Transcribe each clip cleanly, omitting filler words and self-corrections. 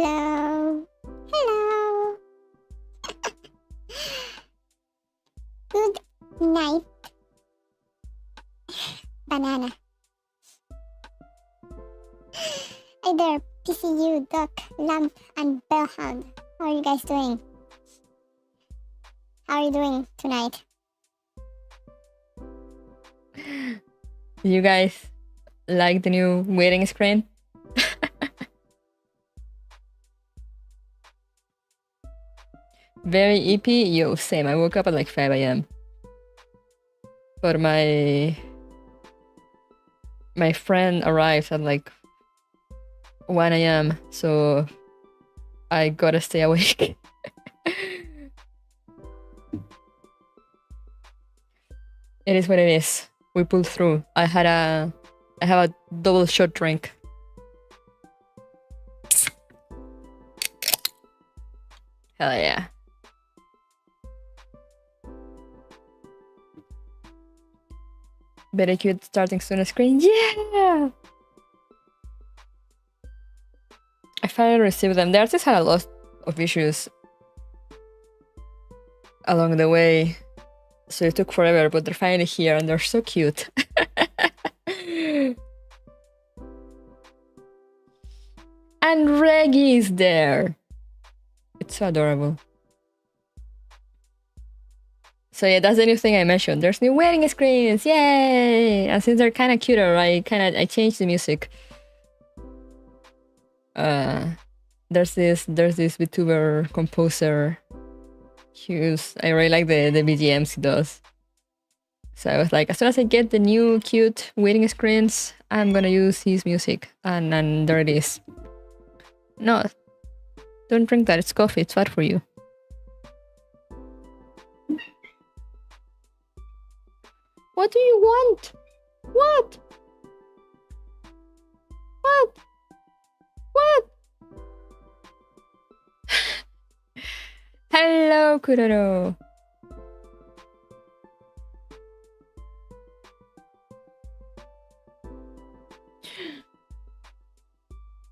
Hello. Hello. Good night. Banana. Hey there, PCU, Duck, Lamp, and Bellhound. How are you guys doing? How are you doing tonight? You guys like the new waiting screen? Very EP? Yo, same. I woke up at like 5 a.m. But my friend arrived at like 1 a.m. So I gotta stay awake. It is what it is. We pulled through. I have a double shot drink. Hell yeah. Very cute starting soon screen. Yeah! I finally received them. The artist had a lot of issues along the way, so it took forever, but they're finally here and they're so cute. And Reggie is there. It's so adorable. So yeah, that's the new thing I mentioned. There's new wedding screens, yay! And since they're kind of cuter, I changed the music. There's this VTuber composer. I really like the BGMs he does. So I was like, as soon as I get the new cute wedding screens, I'm gonna use his music. And there it is. No, don't drink that. It's coffee. It's bad for you. What do you want? What? What? What? Hello, Kuroro.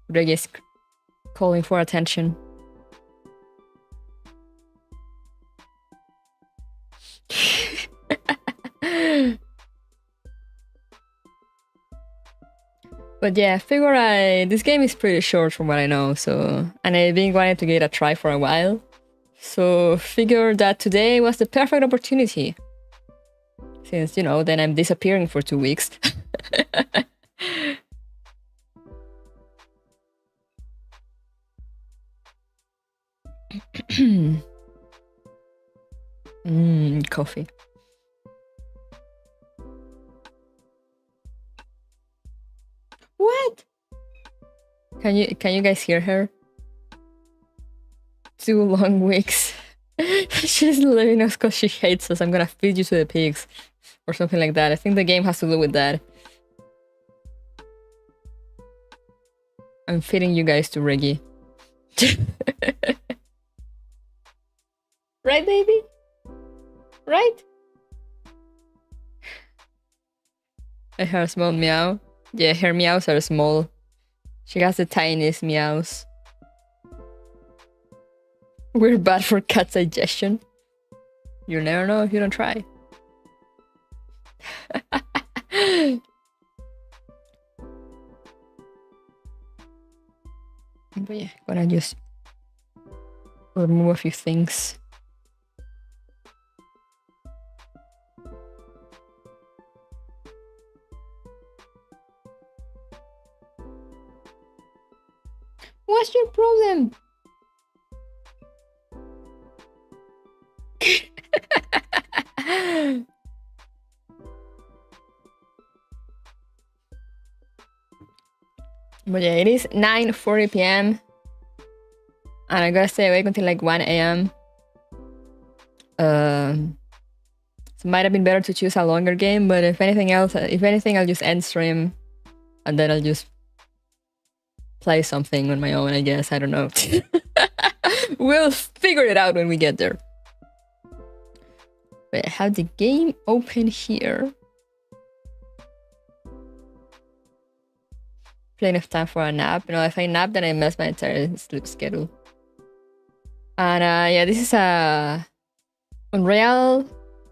Reggie is calling for attention. But yeah, this game is pretty short from what I know, so, and I've been wanting to give it a try for a while, so figured that today was the perfect opportunity, since, you know, then I'm disappearing for 2 weeks. Coffee. What? Can you guys hear her? 2 long weeks. She's leaving us because she hates us. I'm gonna feed you to the pigs. Or something like that. I think the game has to do with that. I'm feeding you guys to Reggie. Right, baby? Right? I heard a small meow. Yeah, her meows are small. She has the tiniest meows. We're bad for cat digestion. You'll never know if you don't try. But yeah, gonna just remove a few things. What's your problem? But yeah, it is 9:40 p.m. and I gotta stay awake until like 1 a.m. So it might have been better to choose a longer game, but if anything, I'll just end stream and then I'll just play something on my own, I guess. I don't know. We'll figure it out when we get there. But I have the game open here. plenty of time for a nap. You know, if I nap, then I mess my entire sleep schedule. And yeah, this is a Unreal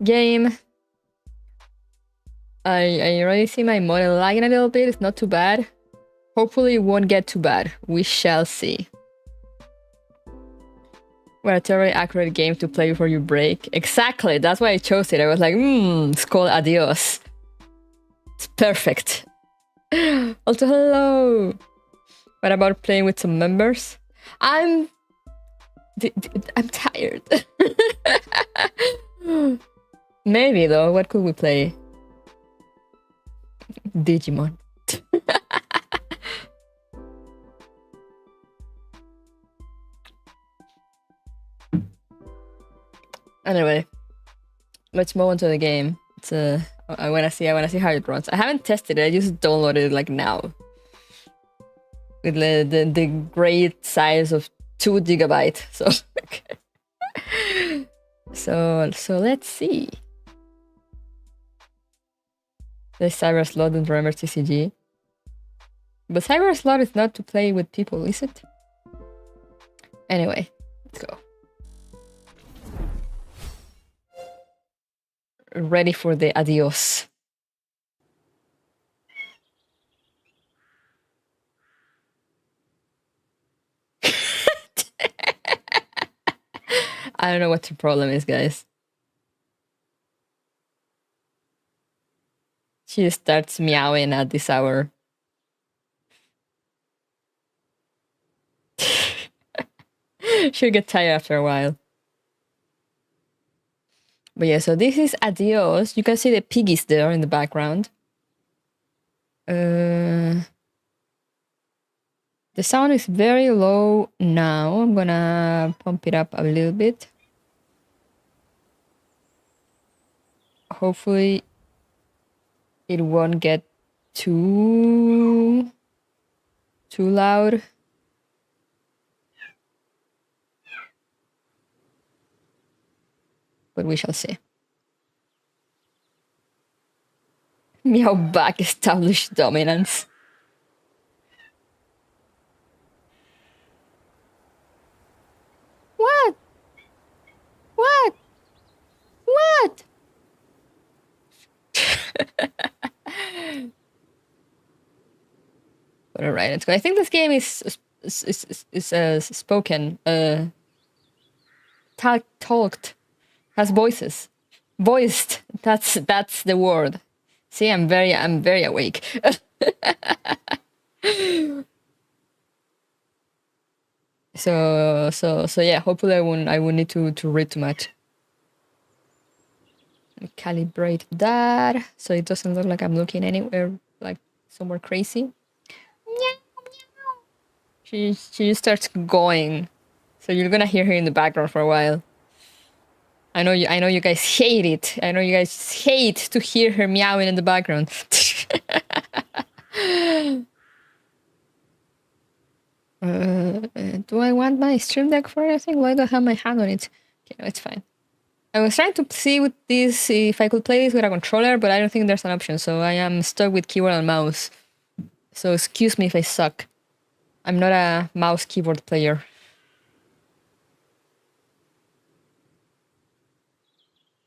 game. I already see my model lagging a little bit. It's not too bad. Hopefully it won't get too bad. We shall see. What a totally accurate game to play before you break. Exactly, that's why I chose it. I was like, it's called Adios. It's perfect. Also, hello. What about playing with some members? I'm tired. Maybe though, what could we play? Digimon. Anyway, let's move on to the game. It's I wanna see how it runs. I haven't tested it. I just downloaded it like now, with the great size of 2 GB. So let's see. The Cyber Slot and remember TCG, but Cyber Slot is not to play with people, is it? Anyway, let's go. Ready for the Adios. I don't know what the problem is, guys. She starts meowing at this hour. She'll get tired after a while. But yeah, so this is Adios. You can see the piggies there in the background. The sound is very low now. I'm gonna pump it up a little bit. Hopefully it won't get too loud. But we shall see. Meow back established dominance. What? What? What? But all right, let's go. I think this game is spoken, talked, has voices, voiced. That's the word. See, I'm very awake. So yeah. Hopefully, I won't need to read too much. Calibrate that so it doesn't look like I'm looking anywhere like somewhere crazy. She just starts going, so you're gonna hear her in the background for a while. I know you guys hate it. I know you guys hate to hear her meowing in the background. Do I want my stream deck for anything? Why do I have my hand on it? Okay, no, it's fine. I was trying to see with this if I could play this with a controller, but I don't think there's an option, so I am stuck with keyboard and mouse. So excuse me if I suck. I'm not a mouse keyboard player.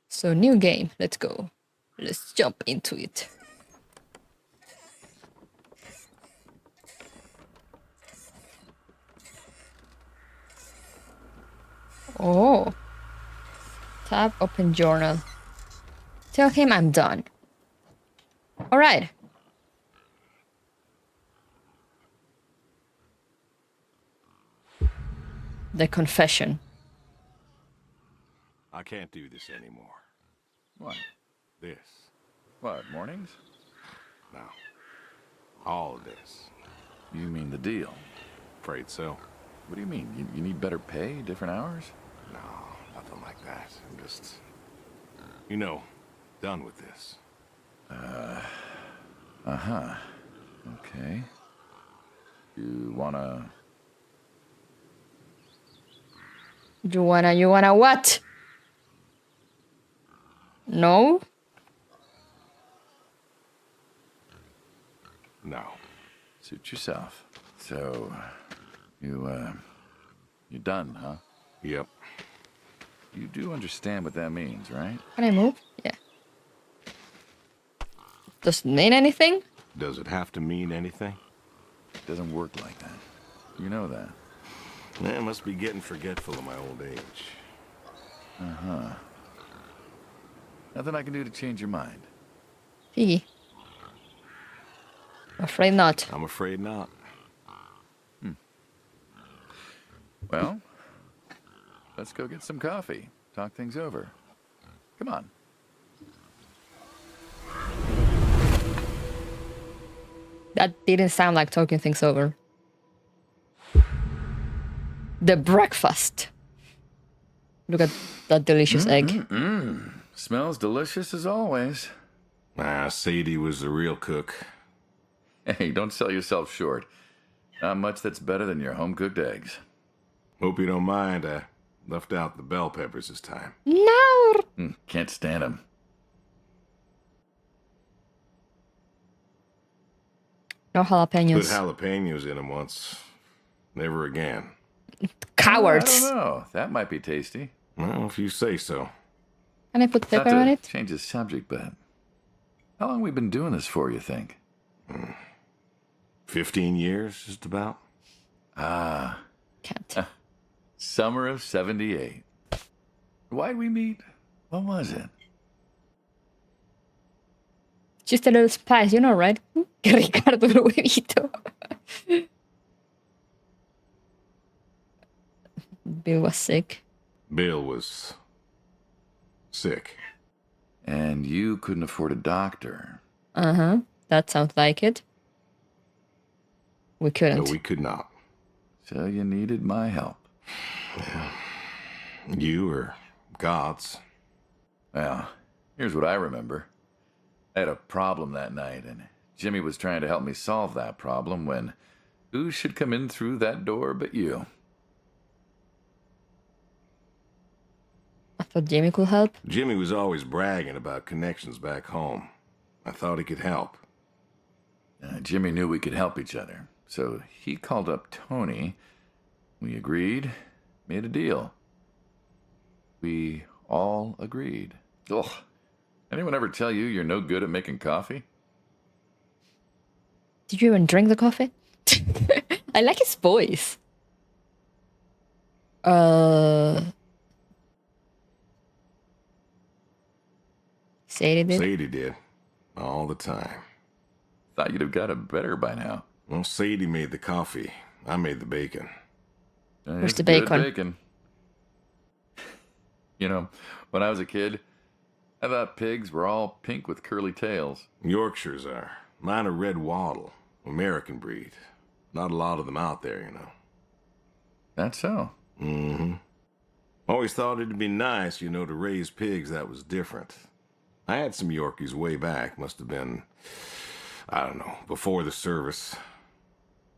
So new game, let's go. Let's jump into it. Oh. Tab, open journal. Tell him I'm done. All right. The confession. I can't do this anymore. What? This. What, mornings? No. All of this. You mean the deal? Afraid so. What do you mean? You need better pay, different hours? No, nothing like that. I'm just, you know, done with this. Uh-huh. Okay. You wanna... You wanna what? No? No. Suit yourself. So, you're done, huh? Yep. You do understand what that means, right? Can I move? Yeah. Does it mean anything? Does it have to mean anything? It doesn't work like that. You know that. I must be getting forgetful of my old age. Uh-huh. Nothing I can do to change your mind. Piggy. Afraid not. I'm afraid not. Well, let's go get some coffee. Talk things over. Come on. That didn't sound like talking things over. The breakfast. Look at that delicious egg. Smells delicious as always. Sadie was the real cook. Hey, don't sell yourself short. Not much that's better than your home-cooked eggs. Hope you don't mind. I left out the bell peppers this time. No! Can't stand them. No Put jalapenos. jalapenos in them once. Never again. Cowards. I don't know. That might be tasty. Well, if you say so. Can I put Not pepper to on it? change the subject, but how long we been doing this for, you think? 15 years, just about. Can't. Summer of 78. Why'd we meet? What was it? Just a little spice, you know, right? Ricardo el huevito. Bill was sick. Bill was sick. And you couldn't afford a doctor. Uh-huh. That sounds like it. We couldn't. No, we could not. So you needed my help. You or God's. Well, here's what I remember. I had a problem that night, and Jimmy was trying to help me solve that problem when who should come in through that door but you? I thought Jamie could help. Jimmy was always bragging about connections back home. I thought he could help. Jimmy knew we could help each other, so he called up Tony. We agreed, made a deal. We all agreed. Ugh. Anyone ever tell you you're no good at making coffee? Did you even drink the coffee? I like his voice. Sadie did. Sadie did. All the time. Thought you'd have got it better by now. Well, Sadie made the coffee. I made the bacon. Where's It's the good bacon? You know, when I was a kid, I thought pigs were all pink with curly tails. Yorkshires are. Mine are red wattle. American breed. Not a lot of them out there, you know. That's so. Mm-hmm. Always thought it'd be nice, you know, to raise pigs that was different. I had some Yorkies way back. Must have been, I don't know, before the service.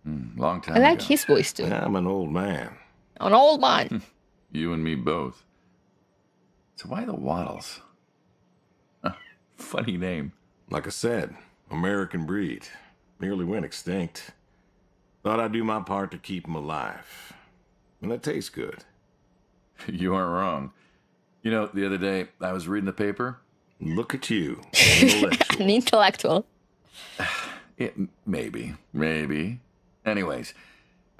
Long time I like ago. his voice too. I'm an old man. An old man. You and me both. So why the Waddles? Funny name. Like I said, American breed. Nearly went extinct. Thought I'd do my part to keep them alive. And that tastes good. You aren't wrong. You know, the other day, I was reading the paper. Look at you. Intellectual. An intellectual. Maybe. Anyways,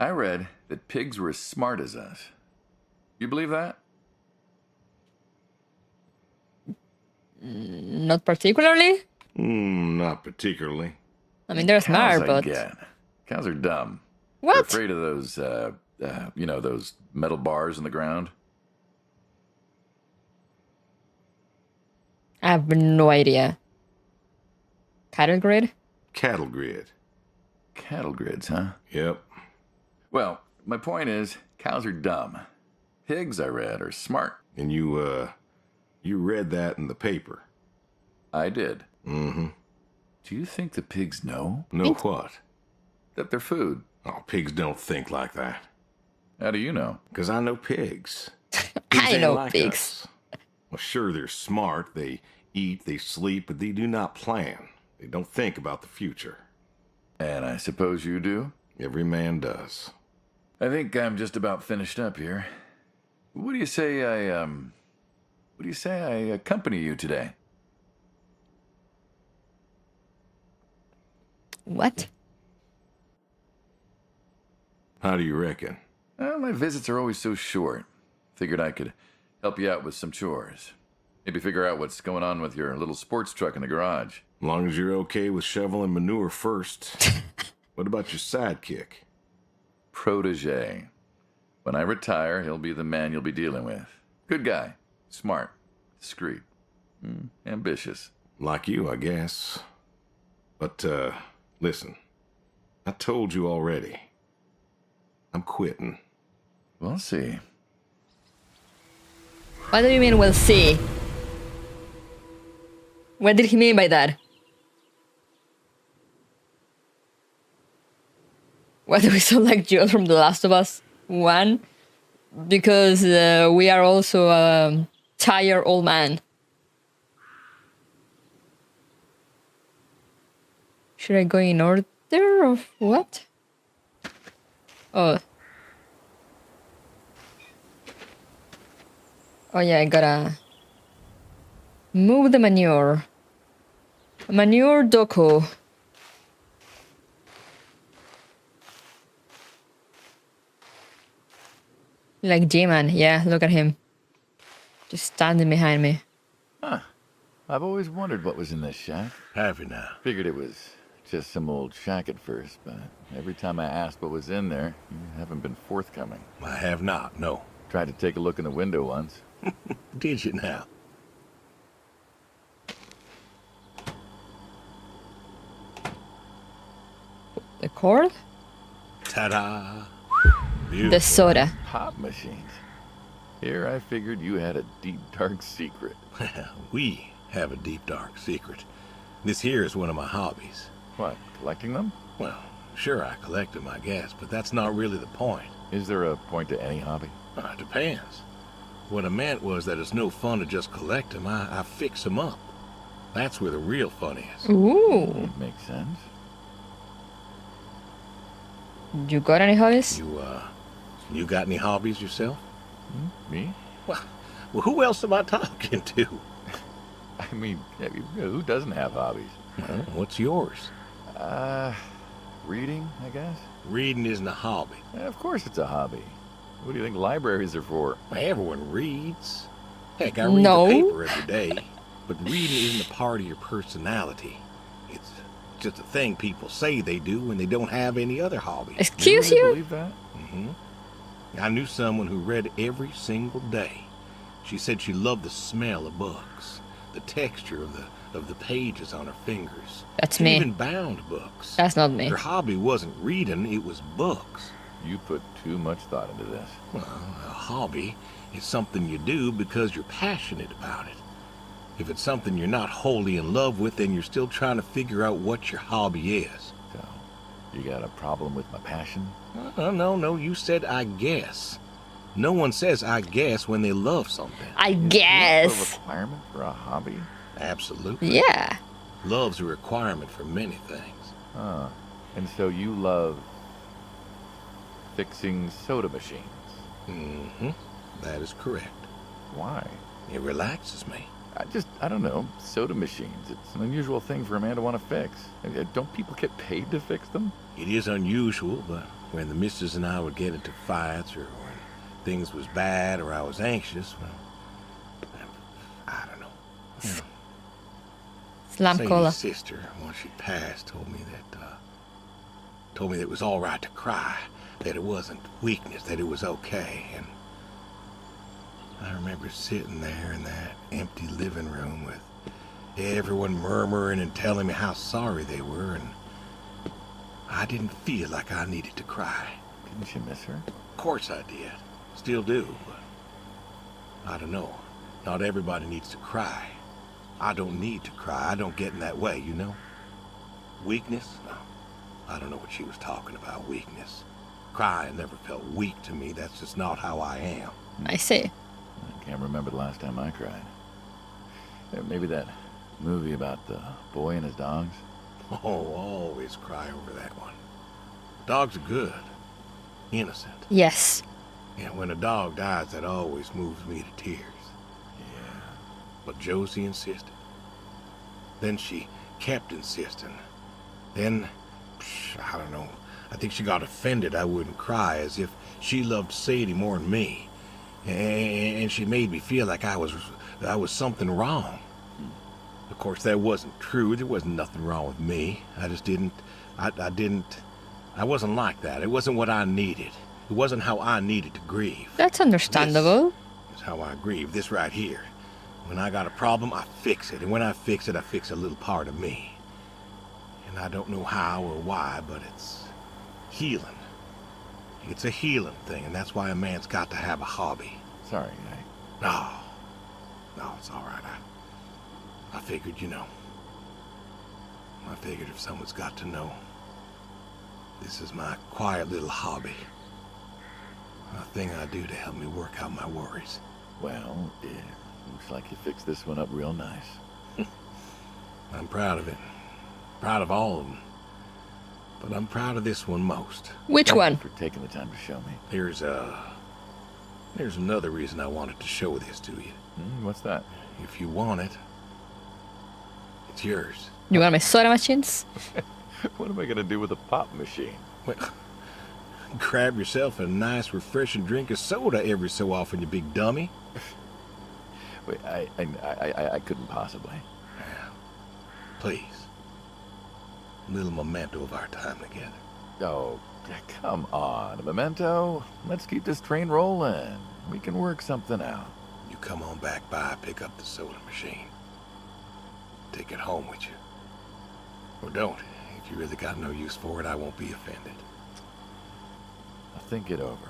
I read that pigs were as smart as us. You believe that? Not particularly. Not particularly. I mean, they're smart, Cows, but... I get. Cows are dumb. What? They're afraid of those, those metal bars in the ground. I have no idea. Cattle grid? Cattle grid. Cattle grids, huh? Yep. Well, my point is, cows are dumb. Pigs, I read, are smart. And you read that in the paper. I did. Mm-hmm. Do you think the pigs know Know what? that they're food? Oh, pigs don't think like that. How do you know? Because I know pigs. I ain't know like pigs. us. Well, sure, they're smart. They eat, they sleep, but they do not plan. They don't think about the future. And I suppose you do? Every man does. I think I'm just about finished up here. What do you say I accompany you today? What? How do you reckon? Well, my visits are always so short. Figured I could help you out with some chores. Maybe figure out what's going on with your little sports truck in the garage. As long as you're okay with shoveling manure first. What about your sidekick? Protege. When I retire, he'll be the man you'll be dealing with. Good guy. Smart. Discreet. Ambitious. Like you, I guess. But, listen. I told you already. I'm quitting. We'll see. What do you mean we'll see? What did he mean by that? Why do we sound like Joel from The Last of Us 1? Because we are also a tired old man. Should I go in order of what? Oh. Oh yeah, I gotta move the manure. Manure doko. Like G-Man, yeah, look at him. Just standing behind me. Huh. I've always wondered what was in this shack. Have you now? Figured it was just some old shack at first, but every time I asked what was in there, you haven't been forthcoming. I have not, no. Tried to take a look in the window once. Did you now? The cord? Ta-da! The Beautiful. soda. Pop machines. Here I figured you had a deep, dark secret. We have a deep, dark secret. This here is one of my hobbies. What, collecting them? Well, sure, I collect them, I guess, but that's not really the point. Is there a point to any hobby? It depends. What I meant was that it's no fun to just collect them. I fix them up. That's where the real fun is. Ooh. Makes sense. You got any hobbies? You got any hobbies yourself? Me? Well, who else am I talking to? I mean, who doesn't have hobbies? Well, what's yours? Reading, I guess? Reading isn't a hobby. Of course it's a hobby. What do you think libraries are for? Everyone reads. Heck, I read No. the paper every day. But reading isn't a part of your personality. It's just a thing people say they do when they don't have any other hobby. Excuse really you? Believe that? I knew someone who read every single day. She said she loved the smell of books, the texture of the pages on her fingers. That's She me. even bound books. That's not me. Her hobby wasn't reading, it was books. You put too much thought into this. Well, a hobby is something you do because you're passionate about it. If it's something you're not wholly in love with, then you're still trying to figure out what your hobby is. So, you got a problem with my passion? No, you said I guess. No one says I guess when they love something. I Is love a guess. requirement for a hobby? Absolutely. Yeah. Love's a requirement for many things. And so you love fixing soda machines. That is correct. Why? It relaxes me. I don't know. Soda machines. It's an unusual thing for a man to want to fix. Don't people get paid to fix them? It is unusual, but when the missus and I would get into fights or when things was bad or I was anxious, well, I don't know. Slam cola. Sadie's sister, once she passed, told me that it was all right to cry, that it wasn't weakness, that it was okay. And I remember sitting there in that empty living room with everyone murmuring and telling me how sorry they were, and I didn't feel like I needed to cry. Didn't you miss her? Of course I did. Still do, but I don't know. Not everybody needs to cry. I don't need to cry. I don't get in that way, you know? Weakness? No. I don't know what she was talking about, weakness. Crying never felt weak to me. That's just not how I am. I see. I can't remember the last time I cried. Maybe that movie about the boy and his dogs. Oh, always cry over that one. Dogs are good. Innocent. Yes. And when a dog dies, that always moves me to tears. Yeah. But Josie insisted. Then she kept insisting. Then, I don't know, I think she got offended I wouldn't cry, as if she loved Sadie more than me. And she made me feel like I was something wrong. Of course, that wasn't true. There wasn't nothing wrong with me. I just didn't, I wasn't like that. It wasn't what I needed. It wasn't how I needed to grieve. That's understandable. This is how I grieve, this right here. When I got a problem, I fix it. And when I fix it, I fix a little part of me. And I don't know how or why, but it's healing. It's a healing thing, and that's why a man's got to have a hobby. Sorry, No, it's all right. I figured, I figured if someone's got to know, this is my quiet little hobby. A thing I do to help me work out my worries. Well, it looks like you fixed this one up real nice. I'm proud of it. Proud of all of them. But I'm proud of this one most. Which Thank one? you for taking the time to show me. There's another reason I wanted to show this to you. What's that? If you want it, it's yours. You want my soda machines? What am I gonna do with a pop machine? Well, grab yourself a nice, refreshing drink of soda every so often, you big dummy. Wait, I couldn't possibly. Please. A little memento of our time together. Oh, come on, a memento. Let's keep this train rolling. We can work something out. You come on back by, pick up the soda machine. Take it home with you. Or don't. If you really got no use for it, I won't be offended. I'll think it over.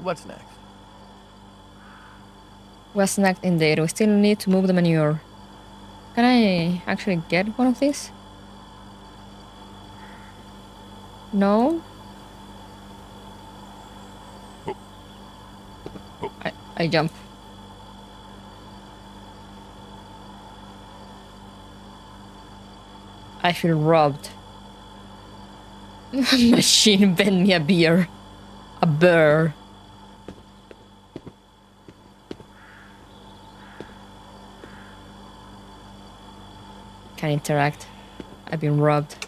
What's next? What's next indeed? We still need to move the manure. Can I actually get one of these? No? I jump. I feel robbed. Machine bend me a beer. A bear. Can't interact. I've been robbed.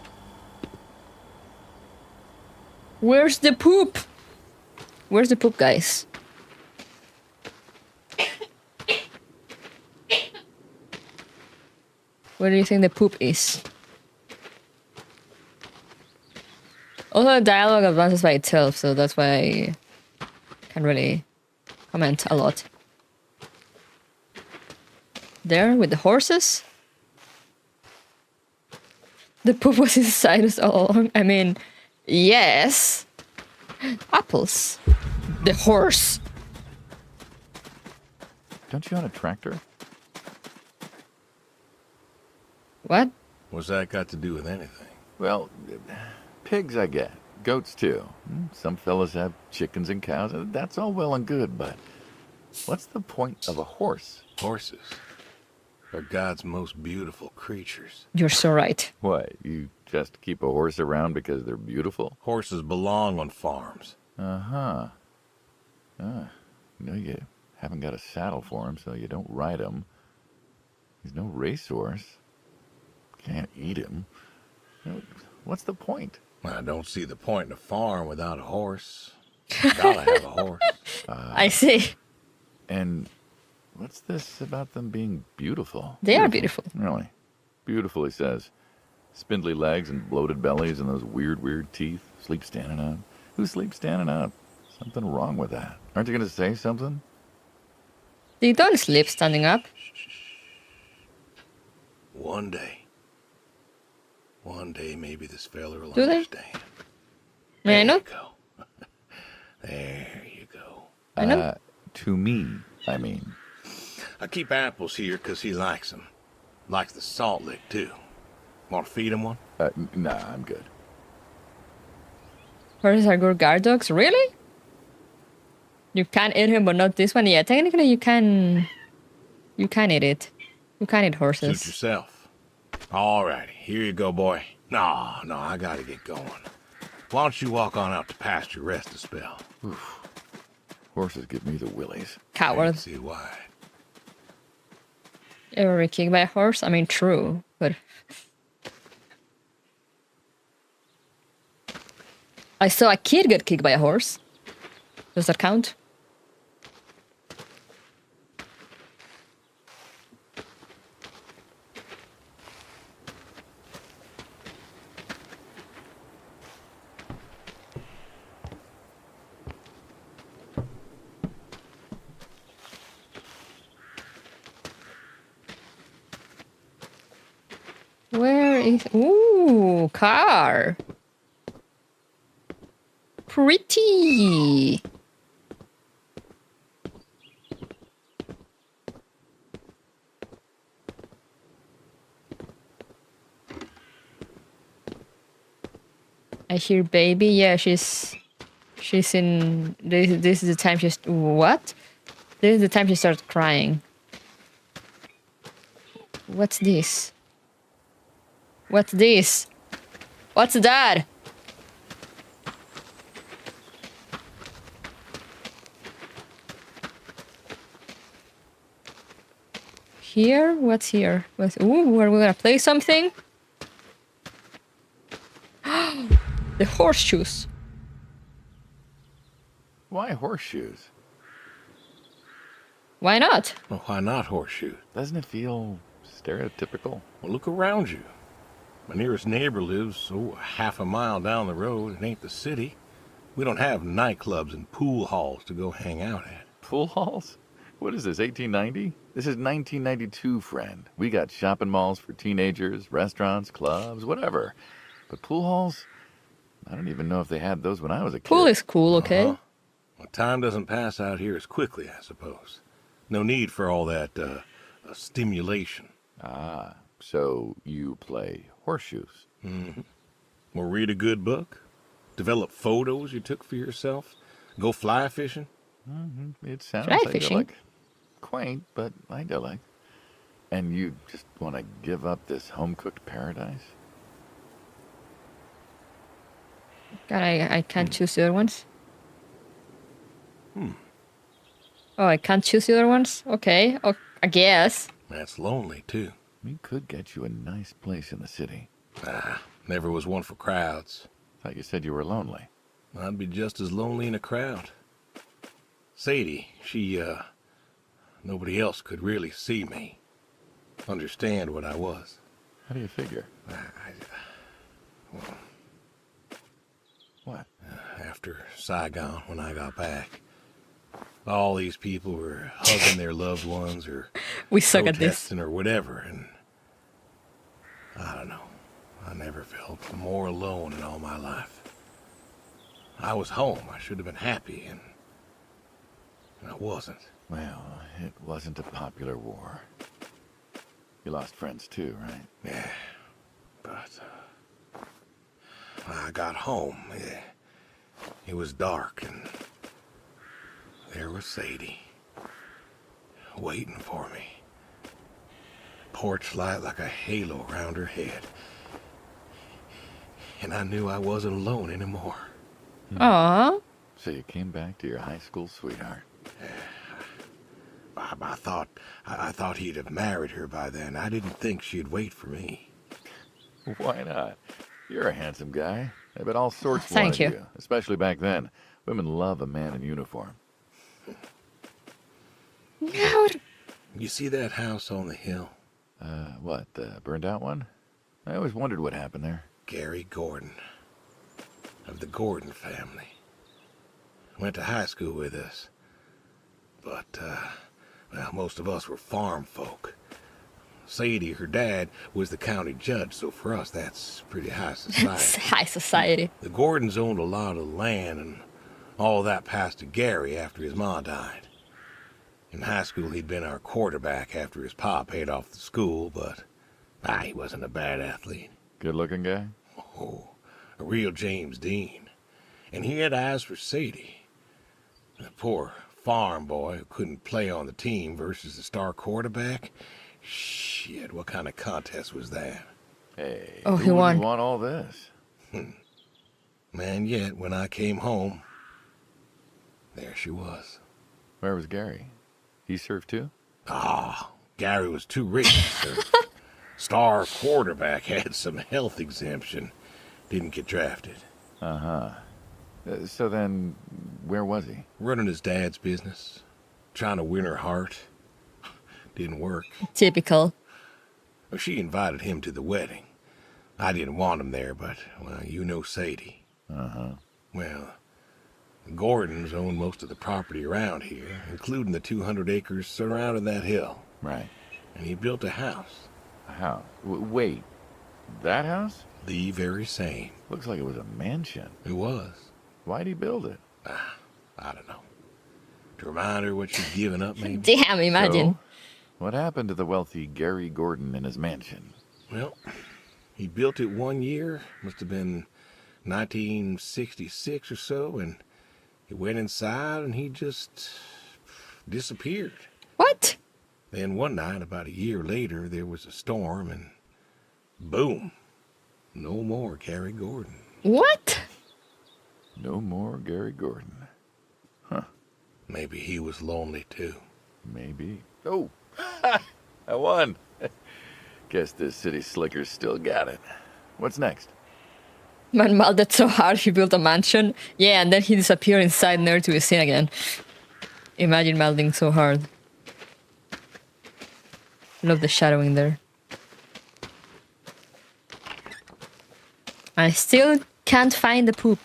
Where's the poop? Where's the poop, guys? Where do you think the poop is? Also, the dialogue advances by itself, so that's why I can't really comment a lot. There, with the horses? The poop was inside us all along. I mean, yes. Apples. The horse. Don't you own a tractor? What? What's that got to do with anything? Well, pigs I get. Goats too. Some fellas have chickens and cows. That's all well and good, but what's the point of a horse? Horses are God's most beautiful creatures. You're so right. What, you just keep a horse around because they're beautiful? Horses belong on farms. Uh-huh. You haven't got a saddle for him, so you don't ride him. He's no racehorse. Can't eat him. What's the point? I don't see the point in a farm without a horse. Gotta have a horse. I see. And what's this about them being beautiful? They are beautiful. Really? Beautiful, he says. Spindly legs and bloated bellies and those weird teeth. Sleep standing up. Who sleeps standing up? Something wrong with that. Aren't you going to say something? They don't sleep standing up. One day maybe this fella will Do they? understand. May I know? Go. There you go. I know. To me, I mean. I keep apples here because he likes them. Likes the salt lick, too. Want to feed him one? Nah, I'm good. Horses are good guard dogs? Really? You can eat him, but not this one? Yeah, technically you can... You can eat it. You can eat Suit horses. yourself. All righty, here you go, boy. No, I gotta get going. Why don't you walk on out to pasture, rest a spell? Oof. Horses give me the willies. I Coward. see why. Ever been kicked by a horse? I mean, true, but I saw a kid get kicked by a horse. Does that count? Where is... Ooh, car. Pretty. I hear baby. Yeah, she's in... This is the time she's... What? This is the time she starts crying. What's this? What's this? What's that? Here? What's here? Ooh, are we gonna play something? The horseshoes. Why horseshoes? Why not? Well, why not horseshoes? Doesn't it feel stereotypical? Well, look around you. My nearest neighbor lives, half a mile down the road. It ain't the city. We don't have nightclubs and pool halls to go hang out at. Pool halls? What is this, 1890? This is 1992, friend. We got shopping malls for teenagers, restaurants, clubs, whatever. But pool halls? I don't even know if they had those when I was a kid. Pool is cool, okay? Well, time doesn't pass out here as quickly, I suppose. No need for all that stimulation. Ah, so you play horseshoes. Mm-hmm. Or read a good book? Develop photos you took for yourself? Go fly fishing? Mm-hmm. It sounds Fly fishing? idyllic. Quaint, but idyllic. And you just want to give up this home-cooked paradise? God, I can't choose the other ones. Oh, I can't choose the other ones? Okay, I guess. That's lonely, too. We could get you a nice place in the city. Never was one for crowds. Thought you said you were lonely. I'd be just as lonely in a crowd. Sadie, nobody else could really see me, understand what I was. How do you figure? What? After Saigon, when I got back, all these people were hugging their loved ones or We suck at this. protesting or whatever, and I don't know. I never felt more alone in all my life. I was home. I should have been happy, and I wasn't. Well, it wasn't a popular war. You lost friends too, right? Yeah, but I got home. It was dark, and there was Sadie, waiting for me. Porch light like a halo around her head. And I knew I wasn't alone anymore. Aww. So you came back to your high school sweetheart. I thought he'd have married her by then. I didn't think she'd wait for me. Why not? You're a handsome guy. I bet all sorts Thank wanted you. especially back then. Women love a man in uniform. No. You see that house on the hill? What, the burned out one? I always wondered what happened there. Gary Gordon, of the Gordon family. Went to high school with us. But, well, most of us were farm folk. Sadie, her dad, was the county judge, so for us that's pretty high society. High society. The Gordons owned a lot of land, and all that passed to Gary after his ma died. In high school, he'd been our quarterback after his pa paid off the school, but he wasn't a bad athlete. Good-looking guy? Oh, a real James Dean. And he had eyes for Sadie. The poor farm boy who couldn't play on the team versus the star quarterback. Shit, what kind of contest was that? Hey, Oh, who he wouldn't won. want all this? And yet, when I came home, there she was. Where was Gary? He served too? Ah, Gary was too rich to serve. Star quarterback had some health exemption. Didn't get drafted. Uh-huh. So then, where was he? Running his dad's business. Trying to win her heart. Didn't work. Typical. Well, she invited him to the wedding. I didn't want him there, but, well, you know Sadie. Uh-huh. Well, the Gordons own most of the property around here, including the 200 acres surrounding that hill. Right. And he built a house. A house. Wait, that house? The very same. Looks like it was a mansion. It was. Why'd he build it? I don't know. To remind her what she'd given up, maybe? Damn, imagine. So, what happened to the wealthy Gary Gordon in his mansion? Well, he built it 1 year. Must have been 1966 or so, and he went inside and he just disappeared. What? Then one night, about a year later, there was a storm and boom. No more Gary Gordon. What? No more Gary Gordon. Huh. Maybe he was lonely too. Maybe. Oh, I won. Guess this city slicker's still got it. What's next? Man molded so hard he built a mansion. Yeah, and then he disappeared inside never to be seen again. Imagine melding so hard. Love the shadowing there. I still can't find the poop.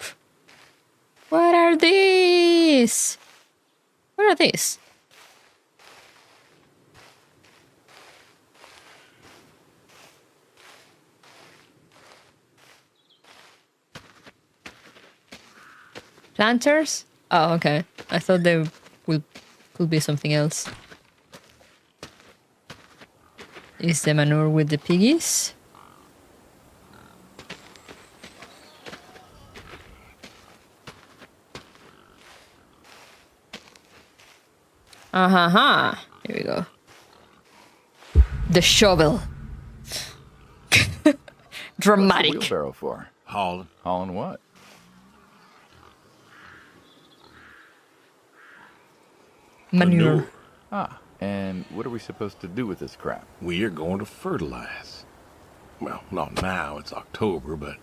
What are these? What are these? Planters? Oh, okay. I thought they could be something else. Is the manure with the piggies? Uh-huh. Here we go. The shovel. What's Dramatic. the wheelbarrow for? Hauling. Hauling what? Manure. Ah, and what are we supposed to do with this crap? We are going to fertilize. Well, not now, it's October, but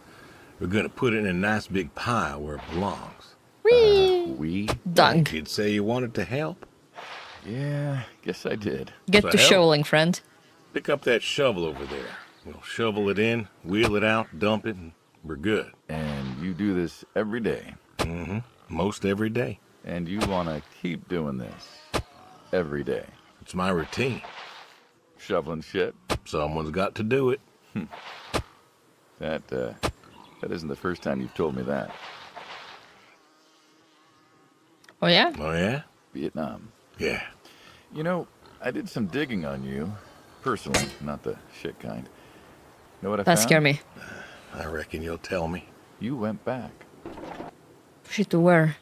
we're going to put it in a nice big pile where it belongs. Whee! We? Dung. You'd say you wanted to help? Yeah, guess I did. Get So to help. shoveling, friend. Pick up that shovel over there. We'll shovel it in, wheel it out, dump it, and we're good. And you do this every day. Mm-hmm. Most every day. And you want to keep doing this every day. It's my routine. Shoveling shit. Someone's got to do it. That isn't the first time you've told me that. Oh yeah? Oh, yeah? Vietnam. Yeah. You know, I did some digging on you. Personally, not the shit kind. Know what I That found? scared me. I reckon you'll tell me. You went back. Shit to where?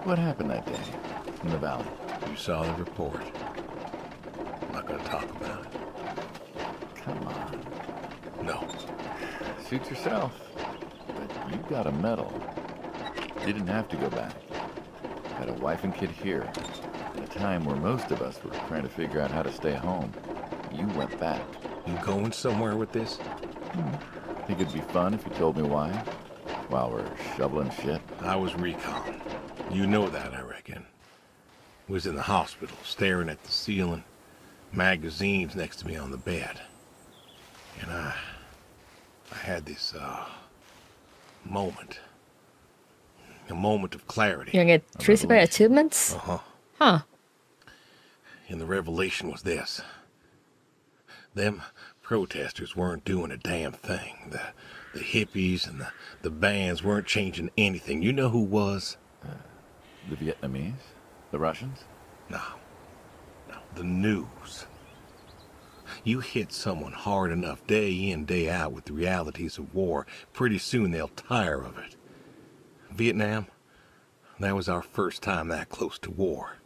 What happened that day in the valley? You saw the report. I'm not going to talk about it. Come on. No. Suit yourself. But you got a medal. You didn't have to go back. Had a wife and kid here. At a time where most of us were trying to figure out how to stay home. You went back. You going somewhere with this? Think it'd be fun if you told me why? While we're shoveling shit? I was recon. You know that, I reckon. Was in the hospital, staring at the ceiling. Magazines next to me on the bed. And I had this, moment. A moment of clarity. You gonna get 3 by achievements? Uh-huh. Huh. And the revelation was this. Them protesters weren't doing a damn thing. The hippies and the bands weren't changing anything. You know who was? The Vietnamese? The Russians? No. The news. You hit someone hard enough day in, day out with the realities of war, pretty soon they'll tire of it. Vietnam, that was our first time that close to war.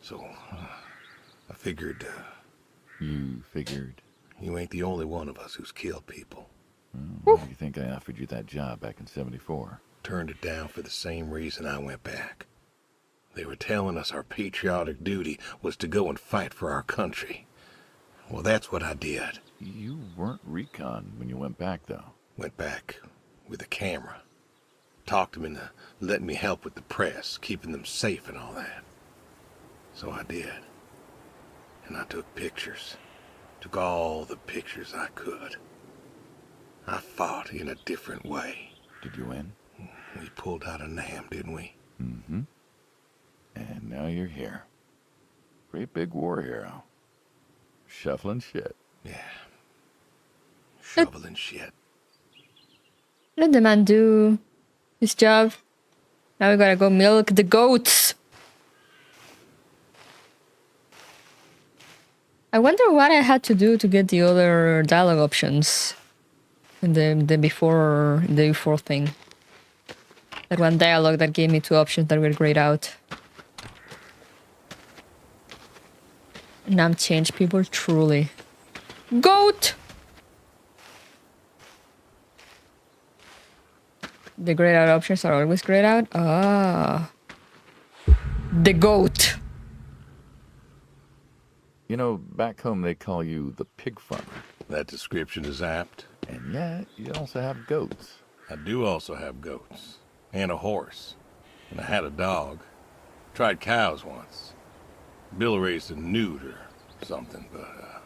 So, I figured You figured. You ain't the only one of us who's killed people. Why do you think I offered you that job back in 74? Turned it down for the same reason I went back. They were telling us our patriotic duty was to go and fight for our country. Well, that's what I did. You weren't recon when you went back, though. Went back with a camera. Talked them into letting me help with the press, keeping them safe and all that. So I did. And I took pictures. Took all the pictures I could. I fought in a different way. Did you win? We pulled out a Nam, didn't we? Mm-hmm. And now you're here. Great big war hero. Shuffling shit. Yeah. Shoveling shit. Let the man do his job. Now we gotta go milk the goats. I wonder what I had to do to get the other dialogue options in the before thing. That one dialogue that gave me 2 options that were grayed out. Nam changed people truly. Goat! The grayed out options are always grayed out? Ah. The goat. You know, back home they call you the pig farmer. That description is apt. And yet, you also have goats. I do also have goats. And a horse. And I had a dog. Tried cows once. Bill raised a newt or something, but,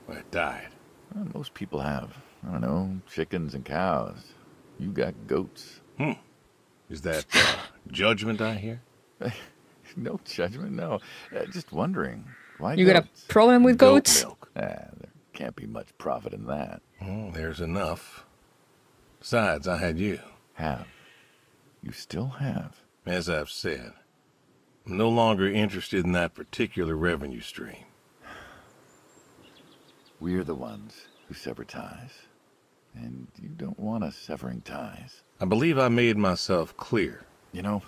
well, it died. Well, most people have, I don't know, chickens and cows. You got goats. Is that, judgment I hear? No judgment, no. Just wondering, why You got goats? a problem with Goat goats? milk. There can't be much profit in that. Oh, there's enough. Besides, I had you. Have. You still have. As I've said, I'm no longer interested in that particular revenue stream. We're the ones who sever ties. And you don't want us severing ties. I believe I made myself clear. You know,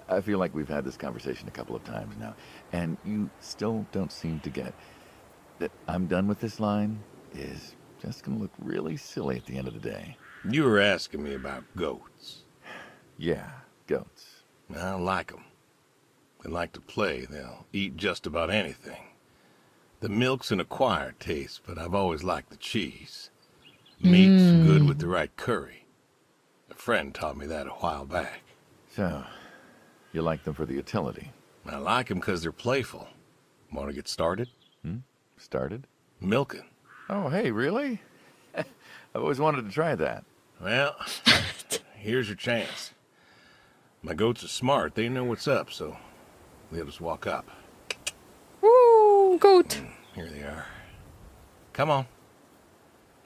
I feel like we've had this conversation a couple of times now, and you still don't seem to get that I'm done with this line is just going to look really silly at the end of the day. You were asking me about goats. Yeah, goats. I like them. They like to play. They'll eat just about anything. The milk's an acquired taste, but I've always liked the cheese. Meat's good with the right curry. A friend taught me that a while back. So, you like them for the utility? I like them because they're playful. Want to get started? Started? Milking. Oh, hey, really? I've always wanted to try that. Well, here's your chance. My goats are smart. They know what's up, so they'll just walk up. Woo, goat. Here they are. Come on.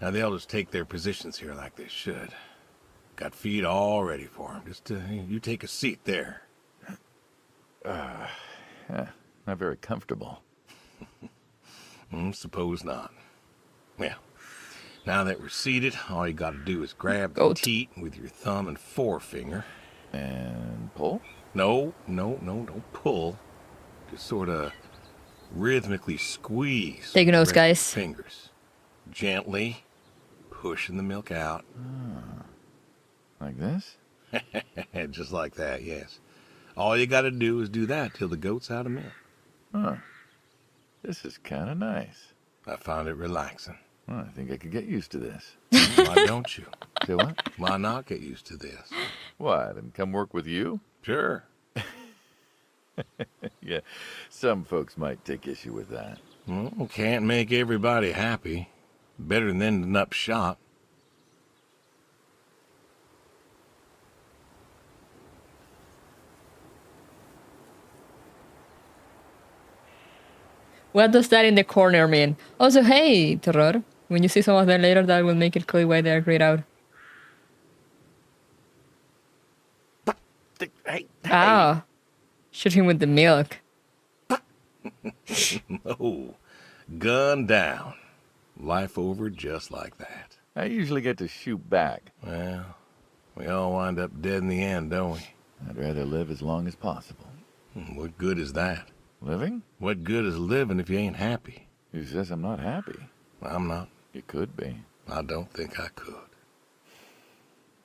Now they'll just take their positions here like they should. Got feed all ready for them. Just you take a seat there. Not very comfortable. Suppose not. Well, now that we're seated, all you gotta do is grab the Goat. teat with your thumb and forefinger. And pull? No, don't pull. Just sort of rhythmically squeeze. Take with the notes, rest of guys. your fingers. Gently pushing the milk out. Like this? Just like that, yes. All you gotta do is do that till the goat's out of milk. Huh. This is kind of nice. I found it relaxing. Well, I think I could get used to this. Why don't you? Say what? Why not get used to this? What, and come work with you? Sure. Yeah, some folks might take issue with that. Well, can't make everybody happy. Better than ending up shot. What does that in the corner mean? Also, hey, Terror. When you see some of them later, that will make it clear why they are grayed out. Hey, Ah. Shoot him with the milk. Oh, gun down. Life over just like that. I usually get to shoot back. Well, we all wind up dead in the end, don't we? I'd rather live as long as possible. What good is that? Living? What good is living if you ain't happy? Who says I'm not happy? I'm not. You could be. I don't think I could.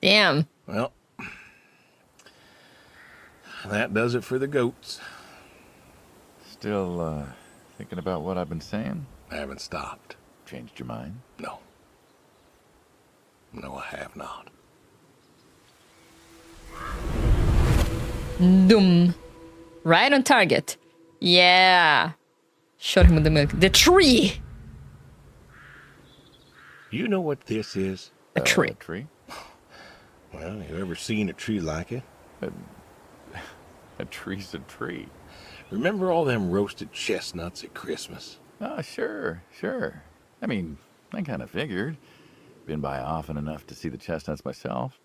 Damn. Well, that does it for the goats. Still, thinking about what I've been saying? I haven't stopped. Changed your mind? No. No, I have not. Doom. Right on target. Yeah. Shot him with the milk. The tree. You know what this is? A tree. A tree? Well, you ever seen a tree like it? A tree's a tree. Remember all them roasted chestnuts at Christmas? Oh, sure. I mean, I kind of figured. Been by often enough to see the chestnuts myself.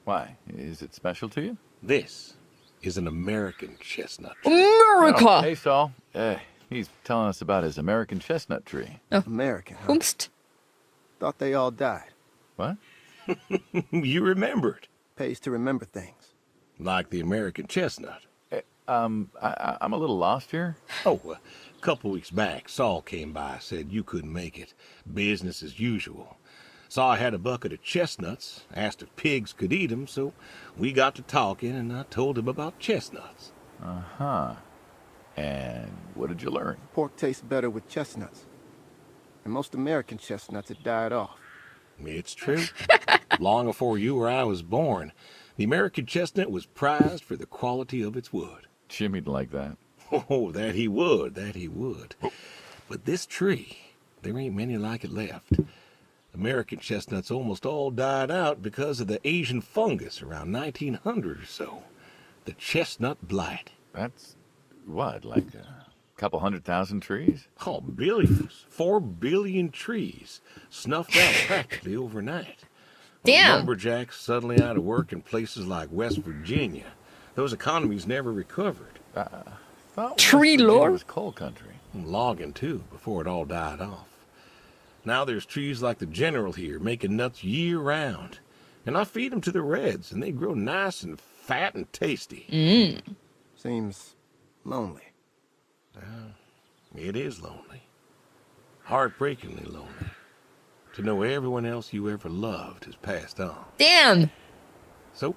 Why? Is it special to you? This is an American chestnut tree. America. Oh, hey, Saul. He's telling us about his American chestnut tree. American, huh? Oomst. Thought they all died. What? You remembered. Pays to remember things. Like the American chestnut. I'm a little lost here. Oh, a couple weeks back, Saul came by, said you couldn't make it. Business as usual. Saw I had a bucket of chestnuts, asked if pigs could eat them, so we got to talking, and I told him about chestnuts. Uh-huh. And what did you learn? Pork tastes better with chestnuts. And most American chestnuts had died off. It's true. Long before you or I was born, the American chestnut was prized for the quality of its wood. Jimmy'd like that. Oh, that he would. But this tree, there ain't many like it left. American chestnuts almost all died out because of the Asian fungus around 1900 or so. The chestnut blight. That's, what, like a couple 100,000 trees? Oh, billions. 4 billion trees snuffed out practically overnight. Damn. Lumberjacks suddenly out of work in places like West Virginia. Those economies never recovered. Thought Tree West Virginia lore? was coal country. Logging, too, before it all died off. Now there's trees like the General here making nuts year-round. And I feed them to the reds, and they grow nice and fat and tasty. Seems lonely. It is lonely. Heartbreakingly lonely. To know everyone else you ever loved has passed on. Damn. So,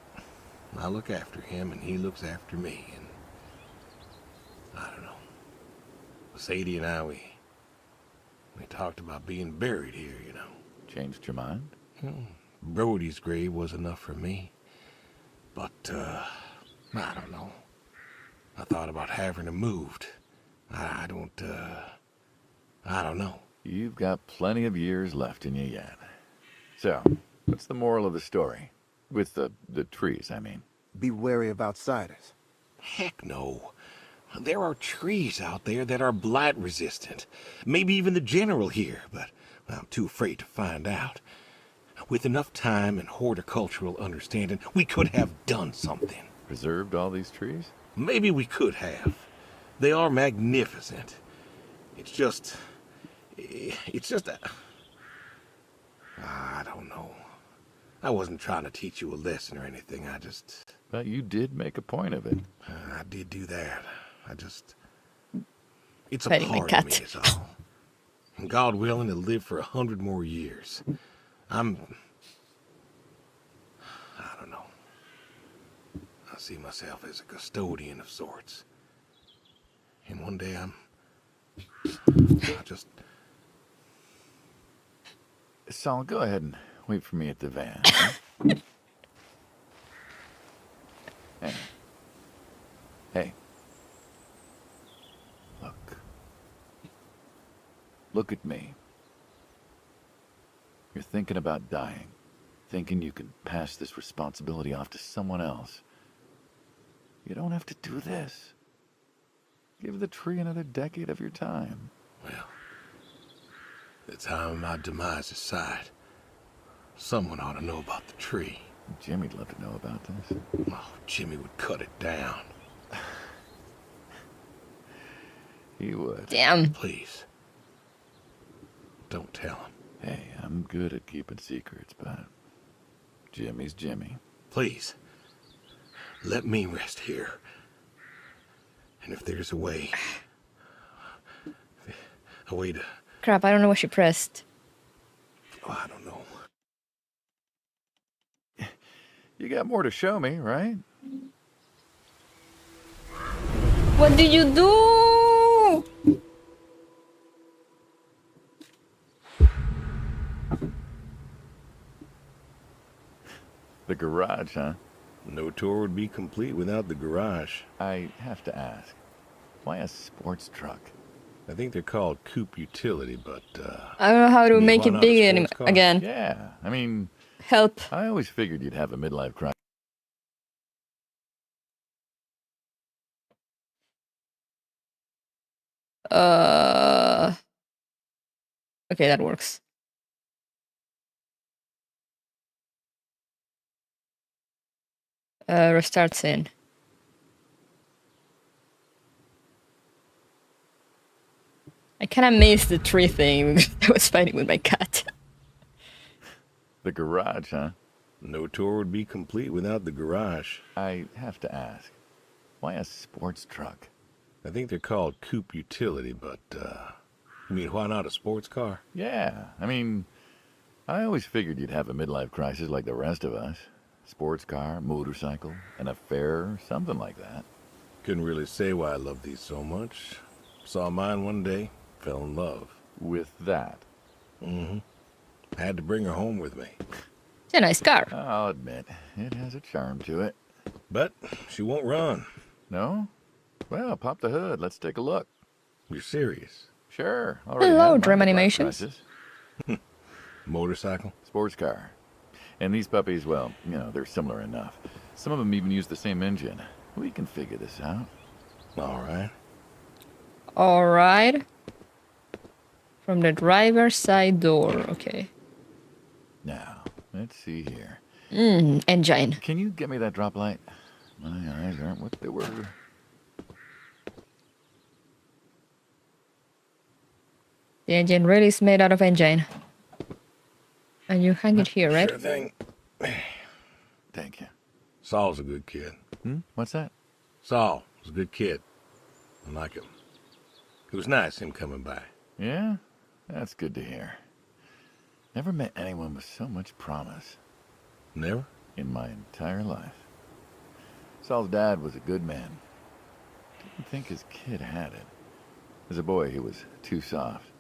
I look after him, and he looks after me, and I don't know. Sadie and I, we talked about being buried here, you know. Changed your mind? Brody's grave was enough for me. But, I don't know. I thought about having him moved. I don't know. You've got plenty of years left in you yet. So, what's the moral of the story? With the trees, I mean. Be wary of outsiders. Heck no. There are trees out there that are blight resistant. Maybe even the General here, but I'm too afraid to find out. With enough time and horticultural understanding, we could have done something. Preserved all these trees? Maybe we could have. They are magnificent. It's just I don't know. I wasn't trying to teach you a lesson or anything. But you did make a point of it. I did do that. It's a Petting my part of me cat. is all. And God willing to live for 100 more years. I don't know. I see myself as a custodian of sorts. And one day Saul, go ahead and wait for me at the van. Hey. Look at me. You're thinking about dying, thinking you can pass this responsibility off to someone else. You don't have to do this. Give the tree another decade of your time. Well, the time of my demise is sight. Someone ought to know about the tree. Jimmy'd love to know about this. Oh, Jimmy would cut it down. He would. Damn. Please. Don't tell him. Hey, I'm good at keeping secrets, but Jimmy's Jimmy. Please. Let me rest here. And if there's a way, A way to... Crap, I don't know what she pressed. Oh, I don't know. You got more to show me, right? What did you do? The garage, huh? No tour would be complete without the garage. I have to ask, why a sports truck? I think they're called coupe utility, but, I don't know how to I mean, make why it not a big sports car? again. Yeah, I mean, Help. I always figured you'd have a midlife crisis. Okay, that works. Restart scene. I kind of missed the tree thing because I was fighting with my cat. The garage, huh? no tour would be complete without the garage. I have to ask, why a sports truck? I think they're called coupe utility, but, I mean, why not a sports car? Yeah, I mean, I always figured you'd have a midlife crisis like the rest of us. Sports car, motorcycle, an affair, something like that. Couldn't really say why I love these so much. Saw mine one day, fell in love. With that, Mm-hmm. Had to bring her home with me. It's a nice car. I'll admit, it has a charm to it. But she won't run. No? Well, pop the hood. Let's take a look. You're serious? Sure. Already Hello, had my Dream midlife Animations. crisis. Motorcycle? Sports car. And these puppies, well, you know, they're similar enough. Some of them even use the same engine. We can figure this out. All right. All right. From the driver's side door. Okay. Now, let's see here. Engine. Can you get me that drop light? My eyes aren't what they were. The engine really is made out of engine. And you hang it here, right? Sure thing. Thank you. Saul's a good kid. What's that? Saul was a good kid. I like him. It was nice him coming by. Yeah? That's good to hear. Never met anyone with so much promise Never? in my entire life. Saul's dad was a good man. Didn't think his kid had it. As a boy, he was too soft.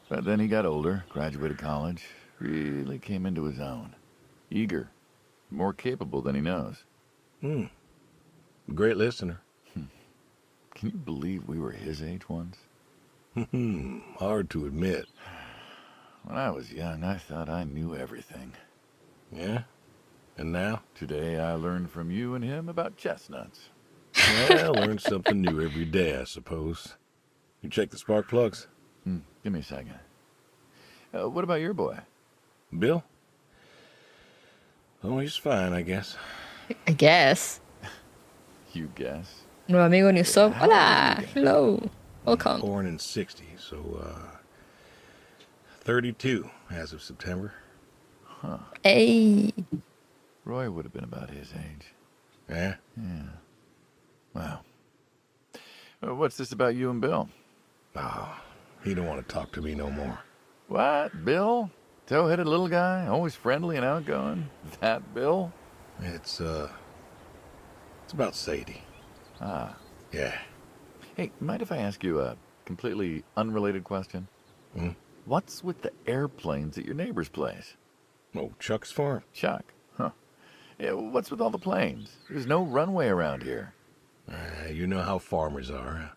But then he got older, graduated college, really came into his own. Eager, more capable than he knows. Great listener. Can you believe we were his age once? Hard to admit. When I was young, I thought I knew everything. Yeah? And now? Today, I learned from you and him about chestnuts. Well, learn something new every day, I suppose. You check the spark plugs? Give me a second. What about your boy? Bill? Oh, he's fine, I guess. I guess. You guess. Nuevo amigo, new sub. How Hola. old is he? Hello. Welcome. Born in 60, so, 32 as of September. Hey. Roy would have been about his age. Yeah? Yeah. Wow. What's this about you and Bill? Oh, he don't want to talk to me no more. What? Bill? Tow-headed little guy? Always friendly and outgoing? That Bill? It's about Sadie. Ah. Yeah. Hey, mind if I ask you a completely unrelated question? What's with the airplanes at your neighbor's place? Oh, Chuck's farm. Chuck? Huh. Yeah, what's with all the planes? There's no runway around here. You know how farmers are.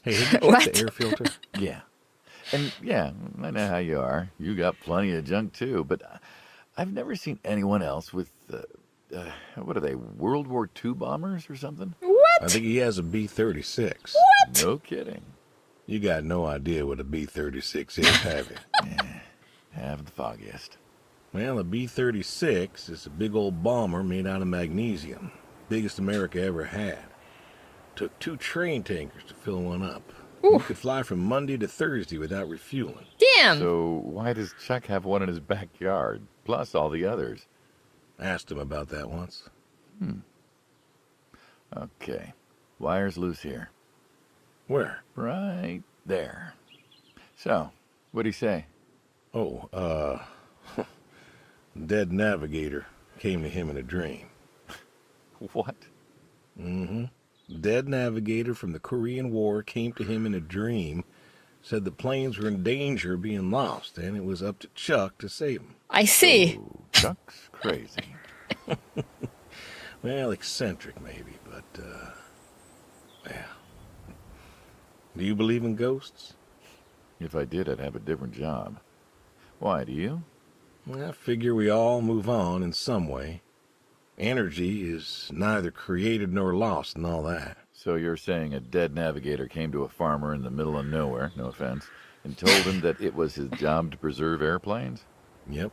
Hey, have you checked What? the air filter? Yeah. And yeah, I know how you are. You got plenty of junk too, but I've never seen anyone else with, what are they, World War II bombers or something? I think he has a B-36. No kidding. You got no idea what a B-36 is, have you? Have the foggiest. Well, a B-36 is a big old bomber made out of magnesium. Biggest America ever had. Took 2 train tankers to fill one up. You could fly from Monday to Thursday without refueling. Damn. So why does Chuck have one in his backyard, plus all the others? Asked him about that once. Okay. Wire's loose here. Where? Right there. So, what'd he say? Oh, dead navigator came to him in a dream. What? Mm-hmm. Dead navigator from the Korean War came to him in a dream, said the planes were in danger of being lost, and it was up to Chuck to save them. I see. Oh, Chuck's crazy. Well, eccentric maybe, but, yeah. Do you believe in ghosts? If I did, I'd have a different job. Why, do you? I figure we all move on in some way. Energy is neither created nor lost and all that. So you're saying a dead navigator came to a farmer in the middle of nowhere, no offense, and told him that it was his job to preserve airplanes? Yep.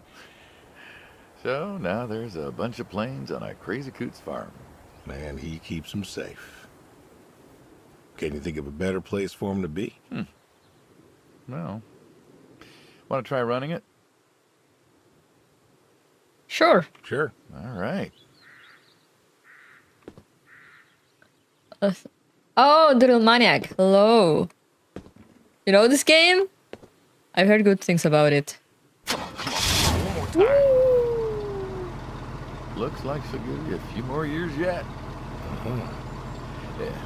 So now there's a bunch of planes on a crazy coot's farm. And he keeps them safe. Can you think of a better place for him to be? Well, want to try running it? Sure. Sure. All right. Oh, Doodle Maniac. Hello. You know this game? I've heard good things about it. Looks like she'll give you a few more years yet. Yeah.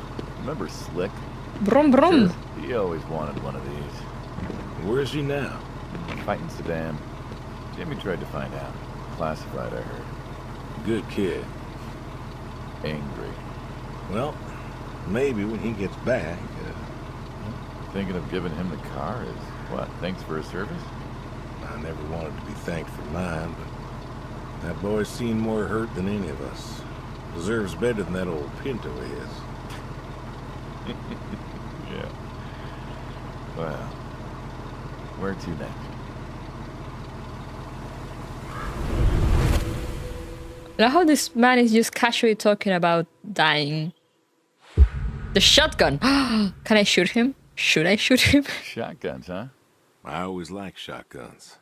Remember Slick? Brum brum. Sure. He always wanted one of these. Where is he now? Fighting Saddam. Jimmy tried to find out. Classified, I heard. Good kid. Angry. Well, maybe when he gets back, Thinking of giving him the car is what? Thanks for his service? I never wanted to be thanked for mine, but that boy's seen more hurt than any of us. Deserves better than that old Pinto is. Yeah. Well, where to next? Now how this man is just casually talking about dying. The shotgun. Can I shoot him? Should I shoot him? Shotguns, huh? I always liked shotguns.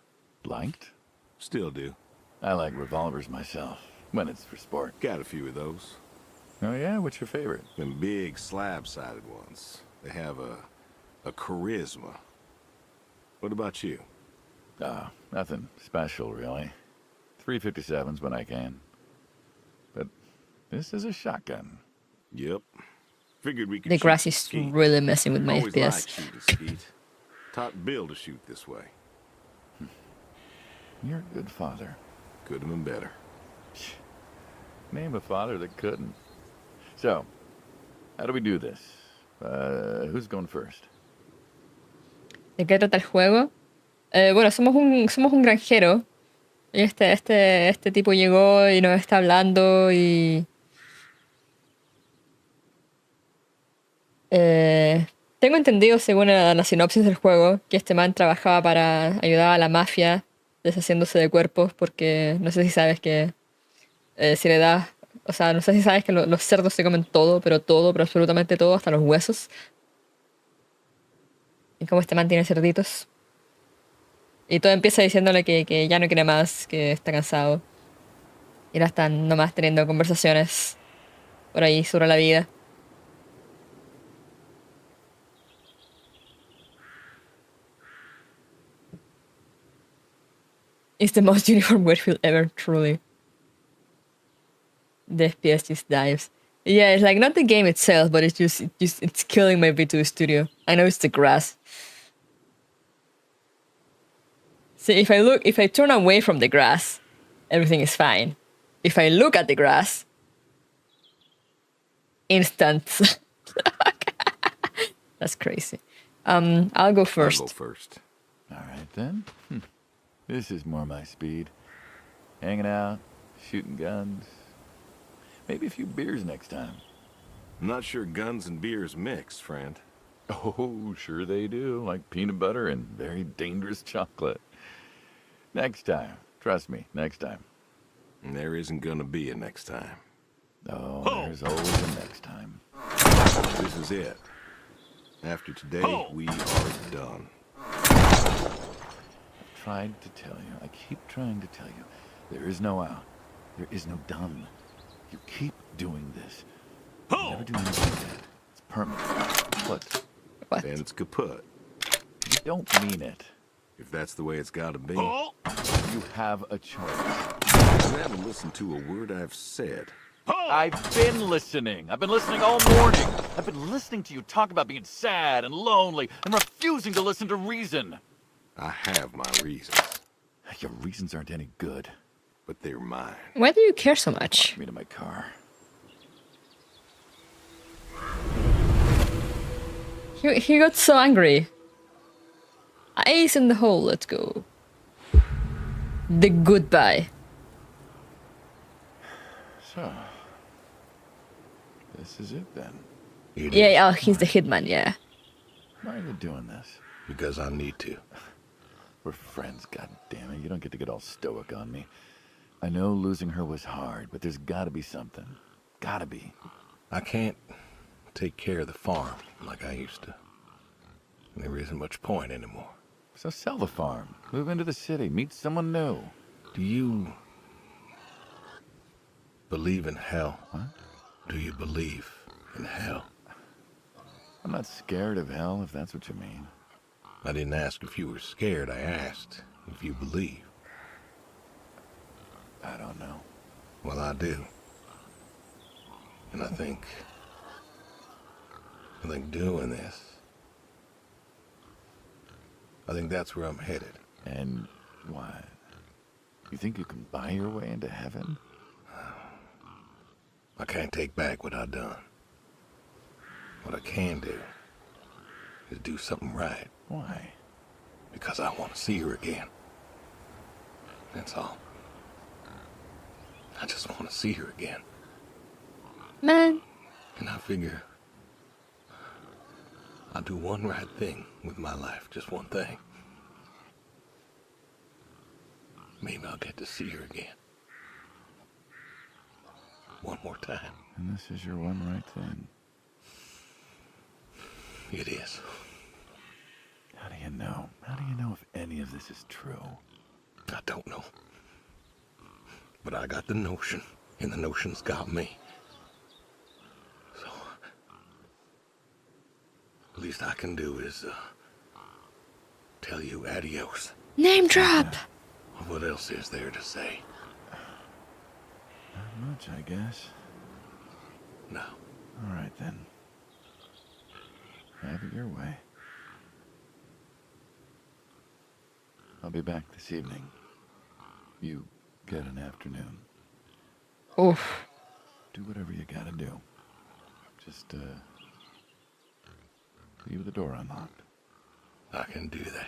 Liked? Still do. I like revolvers myself, when it's for sport. Got a few of those. Oh yeah? What's your favorite? Them big slab-sided ones. They have a charisma. What about you? Nothing special, really. 357s when I can. But this is a shotgun. Yep. Figured we could The shoot grass some is skeet. really messing with my Always FPS. liked shooting skeet. Taught Bill to shoot this way. You're a good father. Could have been better. Name a father that couldn't. So, how do we do this? Who's going first? ¿De qué trata el juego? Bueno, somos un granjero. Y este tipo llegó y nos está hablando y... tengo entendido, según la sinopsis del juego, que este man trabajaba para ayudar a la mafia deshaciéndose de cuerpos, porque no sé si sabes que si le das... O sea, no sé si sabes que los cerdos se comen todo, pero absolutamente todo, hasta los huesos. Y como este man tiene cerditos. Y todo empieza diciéndole que ya no quiere más, que está cansado. Y ahora están nomás teniendo conversaciones por ahí sobre la vida. It's the most uniform Whitfield ever, truly. The FPS just dives. Yeah, it's like not the game itself, but it's killing my V2 studio. I know it's the grass. See, if I turn away from the grass, everything is fine. If I look at the grass, instant. That's crazy. I'll go first. I'll go first. All right, then. This is more my speed. Hanging out, shooting guns. Maybe a few beers next time. I'm not sure guns and beers mix, friend. Oh, sure they do. Like peanut butter and very dangerous chocolate. Next time. Trust me, next time. And there isn't gonna be a next time. Oh, there's always a next time. This is it. After today, we are done. I've tried to tell you. I keep trying to tell you. There is no out. There is no done. You keep doing this. You never do anything again. It's permanent. What? What? And it's kaput. You don't mean it. If that's the way it's gotta be. You have a choice. You haven't listened to a word I've said. I've been listening. I've been listening all morning. I've been listening to you talk about being sad and lonely and refusing to listen to reason. I have my reasons, Your reasons aren't any good. but they're mine. Why do you care so much? Walk me to my car. He got so angry. Ace in the hole, let's go. The goodbye. So, this is it then. It Yeah, is yeah, he's the hitman, yeah. Why are you doing this? because I need to. We're friends, goddammit. You don't get to get all stoic on me. I know losing her was hard, but there's gotta be something. Gotta be. I can't take care of the farm like I used to. And there isn't much point anymore. So sell the farm. Move into the city. Meet someone new. Do you believe in hell? What? Do you believe in hell? I'm not scared of hell, if that's what you mean. I didn't ask if you were scared. I asked if you believe. I don't know. Well, I do. And I think doing this, I think that's where I'm headed. And why? You think you can buy your way into heaven? I can't take back what I've done. What I can do is do something right, Why? because I want to see her again. That's all. I just want to see her again. Man. And I figure I'll do one right thing with my life, just one thing. Maybe I'll get to see her again. One more time. And this is your one right thing. It is. How do you know? How do you know if any of this is true? I don't know. But I got the notion, and the notion's got me. So, the least I can do is, tell you adios. Name drop! What else is there to say? Not much, I guess. No. All right, then. Have it your way. I'll be back this evening. You get an afternoon. Oof. Do whatever you gotta do. Just, leave the door unlocked. I can do that.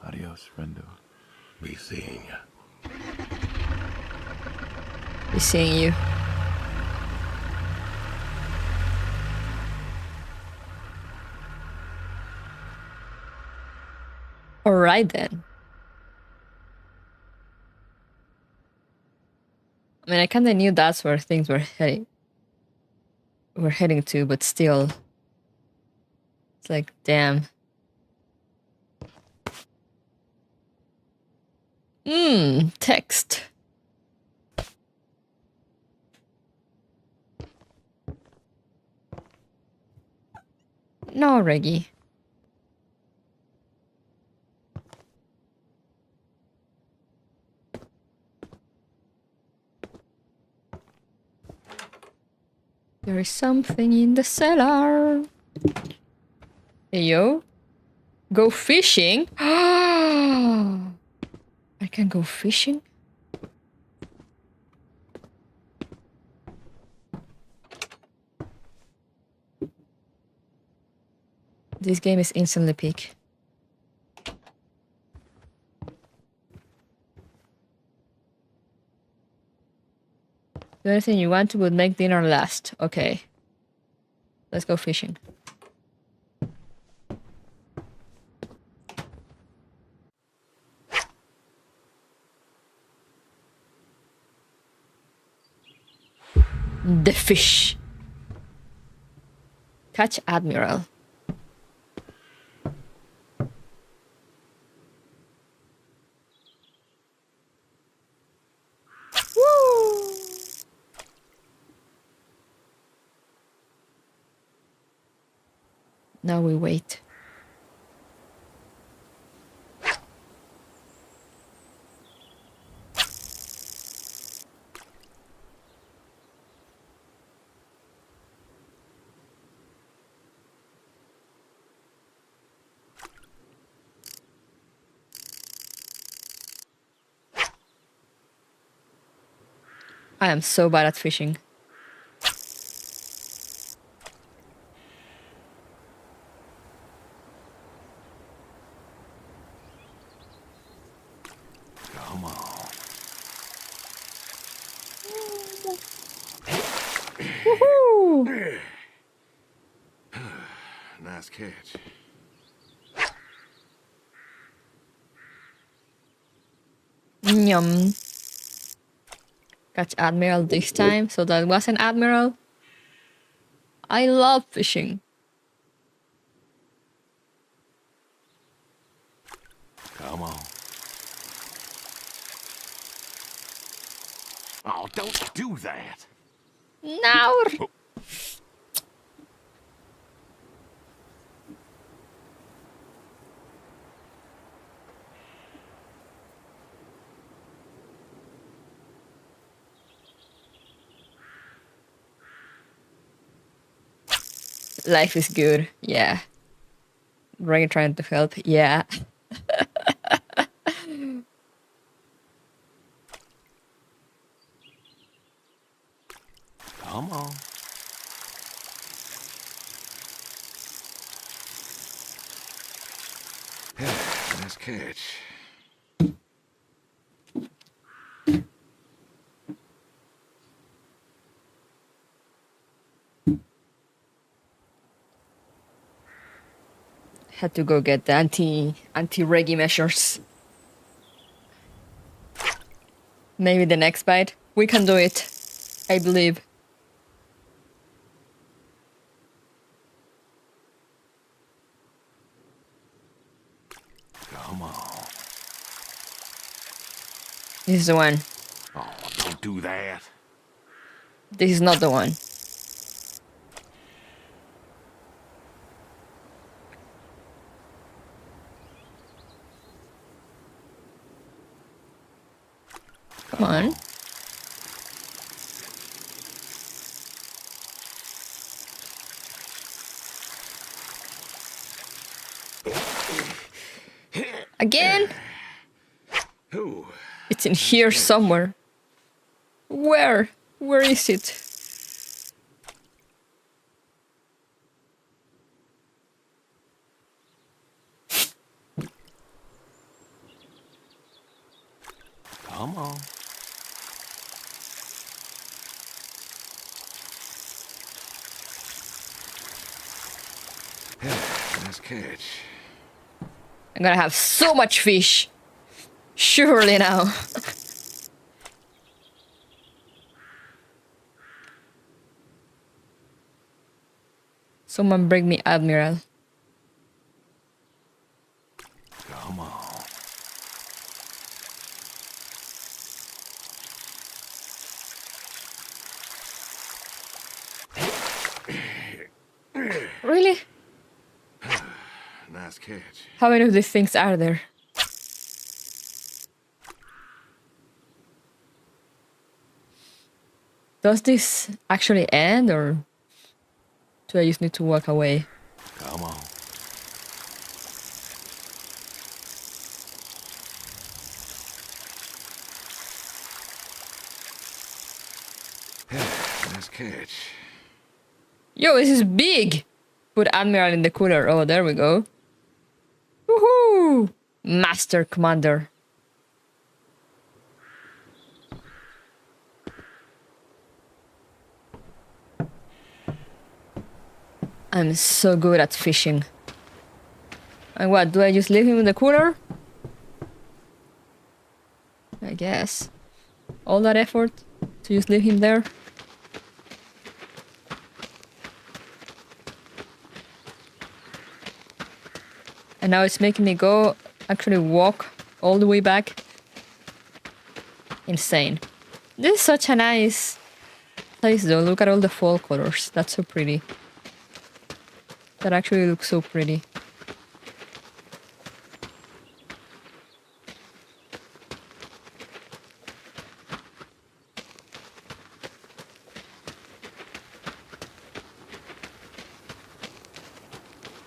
Adios, friendo. Be seeing ya. Be seeing you. Alright then. I mean, I kinda knew that's where things were heading. We're heading to, but still. It's like, damn. Text. No, Reggie. There is something in the cellar. Hey, yo. Go fishing? I can go fishing? This game is instantly peak. Do anything you want to would make dinner last. Okay. Let's go fishing. The fish. Catch Admiral. Woo! Now we wait. I am so bad at fishing. Come on. Woohoo! Nice catch. Yum. Catch Admiral this time, so that was an Admiral. I love fishing. Come on. Oh, don't do that. No! Life is good, yeah. Really trying to help, yeah. Come on. Nice catch. Had to go get the anti-reggie measures. Maybe the next bite. We can do it. I believe. Come on. This is the one. Oh, don't do that. This is not the one. Come on. Again? Ooh. It's in here somewhere. Where? Where is it? Come on. Nice catch. I'm gonna have so much fish. Surely now. Someone bring me Admiral. Come on. Really? Nice catch. How many of these things are there? Does this actually end, or do I just need to walk away? Come on. Nice catch. Yo, this is big! Put Admiral in the cooler. Oh, there we go. Woohoo! Master Commander. I'm so good at fishing. And what, do I just leave him in the cooler? I guess. All that effort to just leave him there? And now it's making me go, actually walk all the way back. Insane. This is such a nice place though. Look at all the fall colors. That's so pretty. That actually looks so pretty.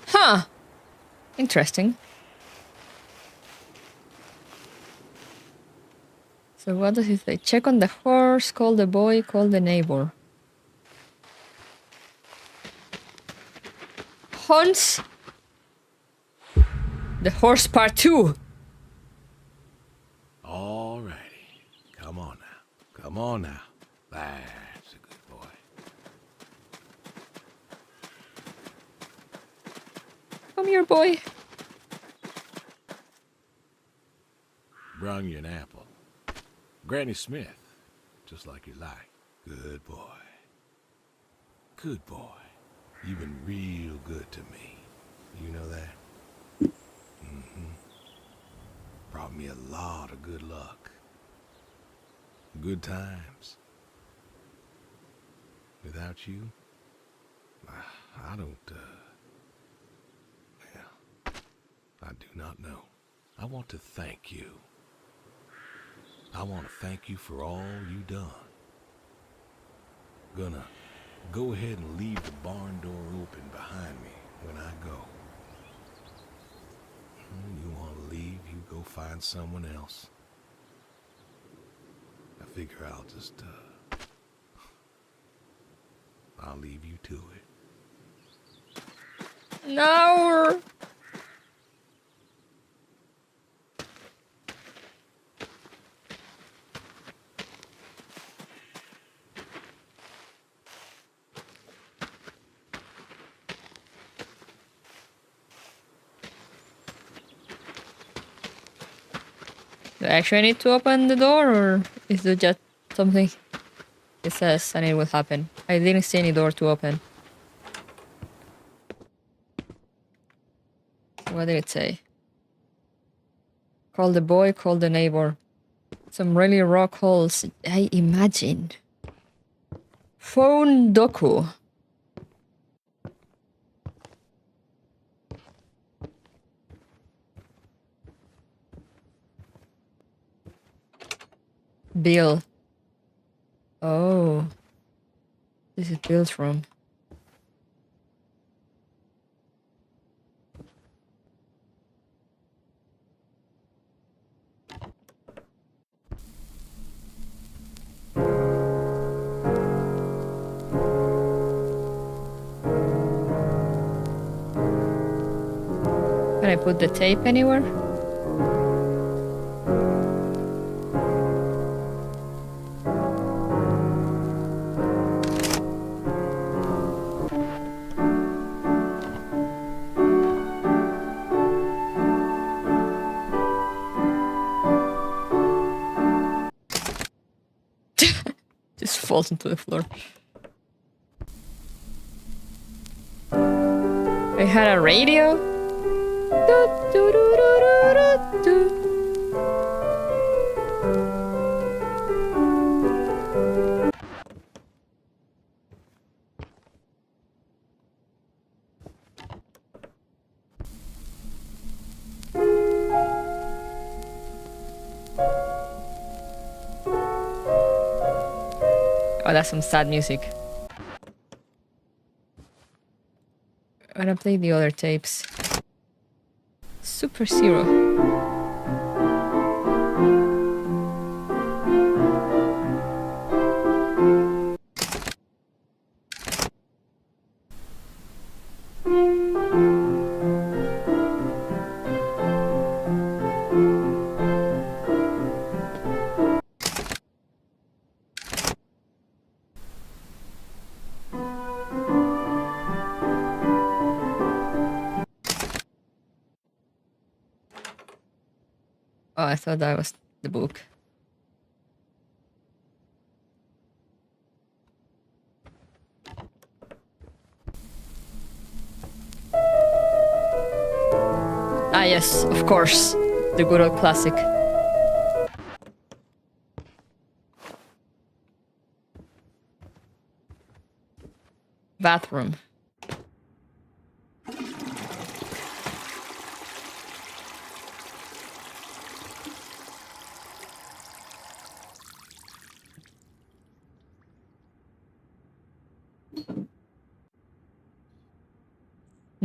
Huh. Interesting. So what does it say? Check on the horse. horse, call the boy, call the neighbor. Hans. The horse part 2. All righty. Come on now. Come on now. That's a good boy. Come here, boy. Brung you an apple. Granny Smith. Just like you like. Good boy. Good boy. You've been real good to me. You know that? Mm-hmm. Brought me a lot of good luck. Good times. Without you, I don't, well, I do not know. I want to thank you. I want to thank you for all you done. Gonna go ahead and leave the barn door open behind me when I go. You want to leave, you go find someone else. I figure I'll just, I'll leave you to it. No. Do I actually need to open the door, or is it just something it says and it will happen? I didn't see any door to open. What did it say? Call the boy, call the neighbor. Some really raw calls, I imagine. Phone doku. Bill. Oh. This is Bill's room. Can I put the tape anywhere? Just falls into the floor. I had a radio. Oh, that's some sad music. I'm gonna play the other tapes. Super Zero. Oh, I thought that was the book. Ah, yes, of course. The good old classic. Bathroom.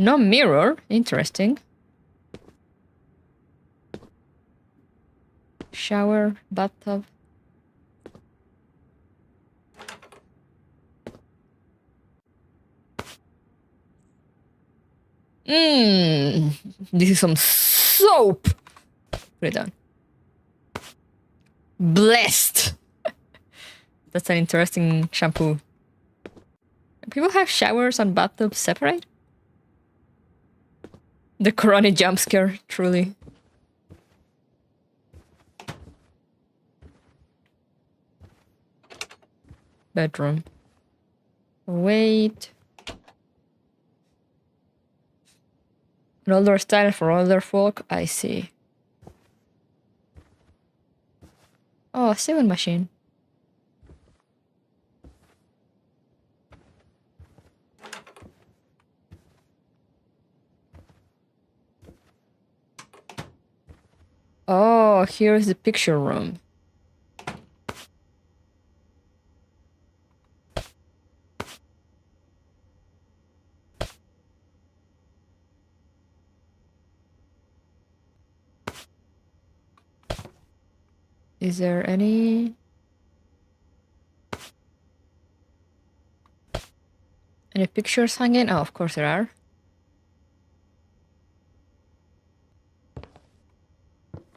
No mirror. Interesting. Shower, bathtub. This is some soap. Put it down. Blessed. That's an interesting shampoo. People have showers and bathtubs separate? The corona jump scare, truly. Bedroom. Wait. An older style for older folk, I see. Oh, sewing machine. Oh, here's the picture room. Is there any pictures hanging? Oh, of course there are.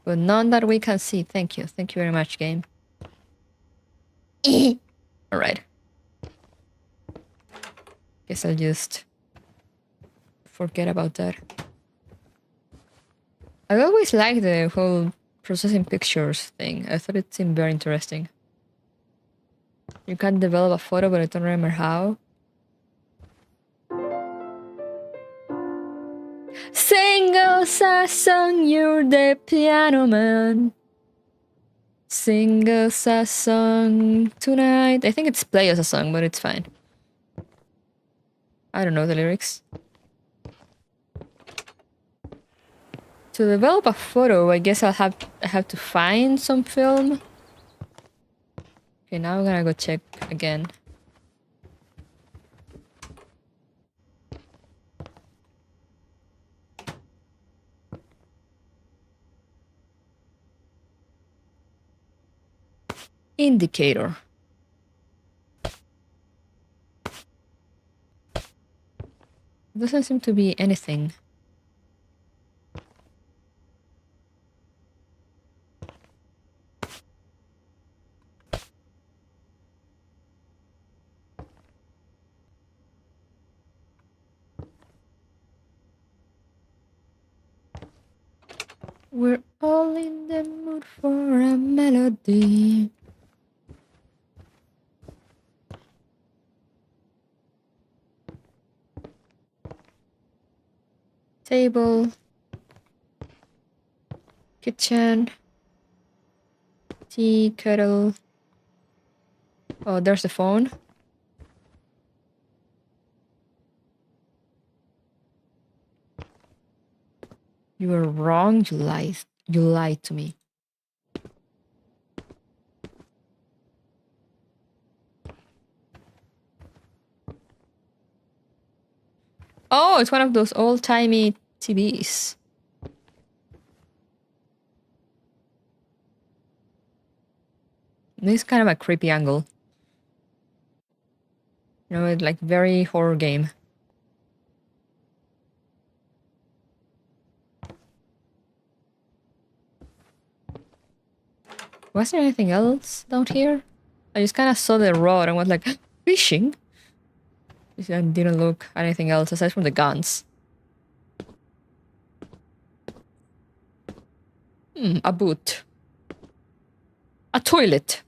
But none that we can see. Thank you. Thank you very much, game. Alright. Guess I'll just forget about that. I always liked the whole processing pictures thing. I thought it seemed very interesting. You can develop a photo, but I don't remember how. Sing us a song, you're the piano man. Sing us a song tonight. I think it's play us a song, but it's fine. I don't know the lyrics. To develop a photo, I guess I have to find some film. Okay, now I'm gonna go check again. Indicator. Doesn't seem to be anything. We're all in the mood for a melody. Table. Kitchen. Tea kettle. Oh, there's the phone. You were wrong, you lied. You lied to me. Oh, it's one of those old-timey TVs. This is kind of a creepy angle. You know, it's like very horror game. Was there anything else down here? I just kind of saw the rod and was like, fishing? I didn't look at anything else aside from the guns. A boot. A toilet.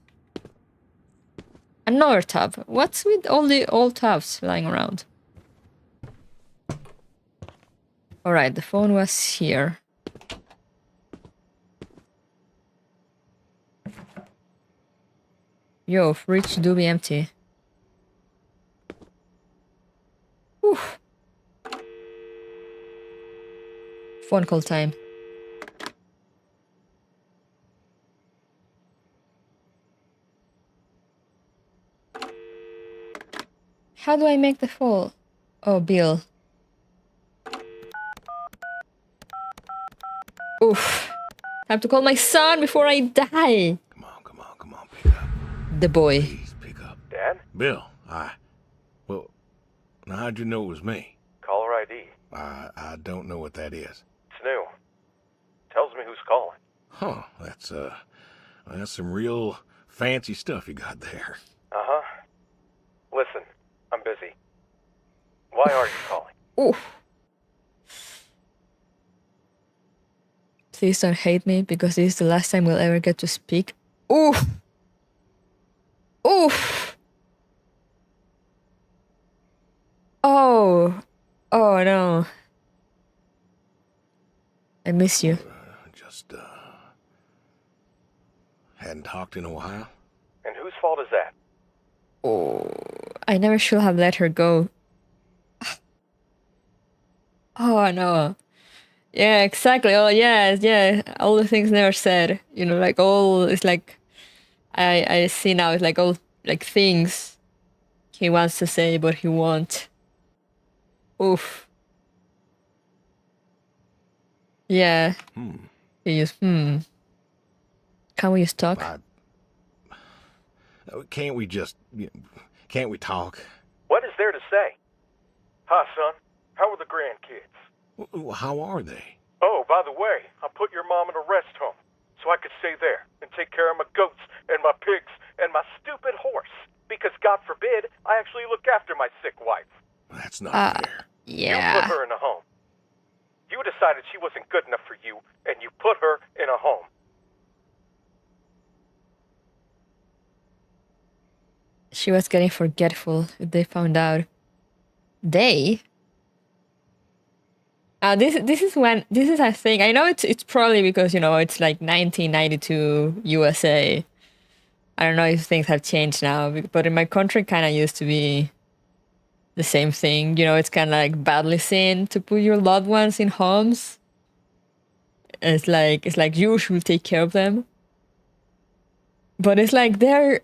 Another tub. What's with all the old tubs lying around? Alright, the phone was here. Yo, fridge do be empty. Whew. Phone call time. How do I make the call? Oh, Bill. Oof. Time to call my son before I die. Come on, pick up. The boy. Please, pick up. Dad? Bill, well, now how'd you know it was me? Caller ID. I don't know what that is. It's new. Tells me who's calling. Huh, that's some real fancy stuff you got there. Uh-huh. Listen, I'm busy. Why are you calling? Oof. Please don't hate me because this is the last time we'll ever get to speak. Oof. Oof. Oh. Oh no. I miss you. Just hadn't talked in a while. And whose fault is that? Oh, I never should have let her go. Oh no. Yeah, exactly. Oh yes, yeah. All the things never said. You know, like all it's like I see now it's like all like things he wants to say but he won't. Oof. Yeah. He just Can we just talk? Can't we just... Can't we talk? What is there to say? Hi, son. How are the grandkids? How are they? Oh, by the way, I put your mom in a rest home so I could stay there and take care of my goats and my pigs and my stupid horse. Because God forbid, I actually look after my sick wife. That's not fair. You Yeah. put her in a home. You decided she wasn't good enough for you, and you put her in a home. She was getting forgetful if they found out. They? This is I think I know it's probably because it's like 1992 USA. I don't know if things have changed now, but in my country, kind of used to be the same thing. It's kind of like badly seen to put your loved ones in homes. It's like you should take care of them, but it's like they're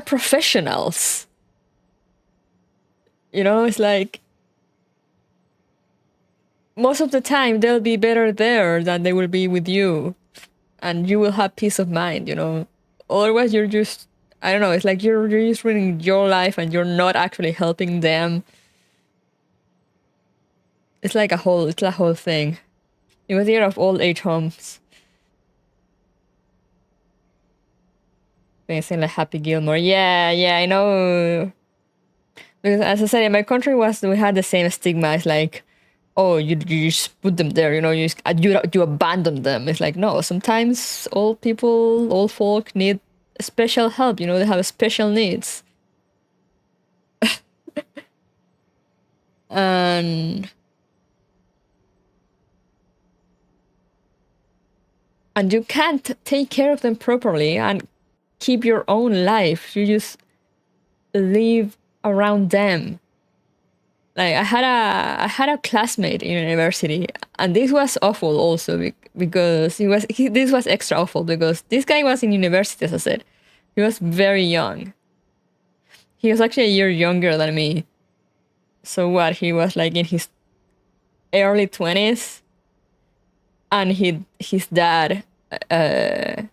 professionals. It's like most of the time they'll be better there than they will be with you, and you will have peace of mind. Otherwise you're just, I don't know, it's like you're just ruining your life and you're not actually helping them. It's a whole thing. It was the year of old age homes. Things like Happy Gilmore. Yeah, I know. Because as I said, in my country we had the same stigma. It's like, oh, you just put them there, you abandon them. It's like, no, sometimes old folk need special help, they have special needs. And you can't take care of them properly and keep your own life. You just live around them. Like I had a classmate in university, and this was awful also because this was extra awful because this guy was in university, as I said. He was very young. He was actually a year younger than me. So what? He was like in his early 20s, and his dad had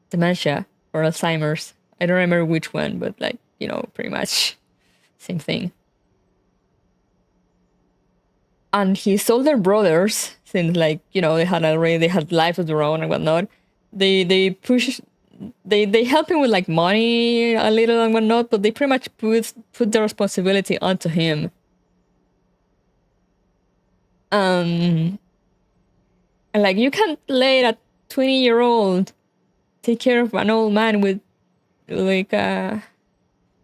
dementia or Alzheimer's. I don't remember which one, but pretty much same thing. And his older brothers, since they had lives of their own and whatnot, they help him with money a little and whatnot, but they pretty much put the responsibility onto him. And you can't let a 20-year-old take care of an old man with a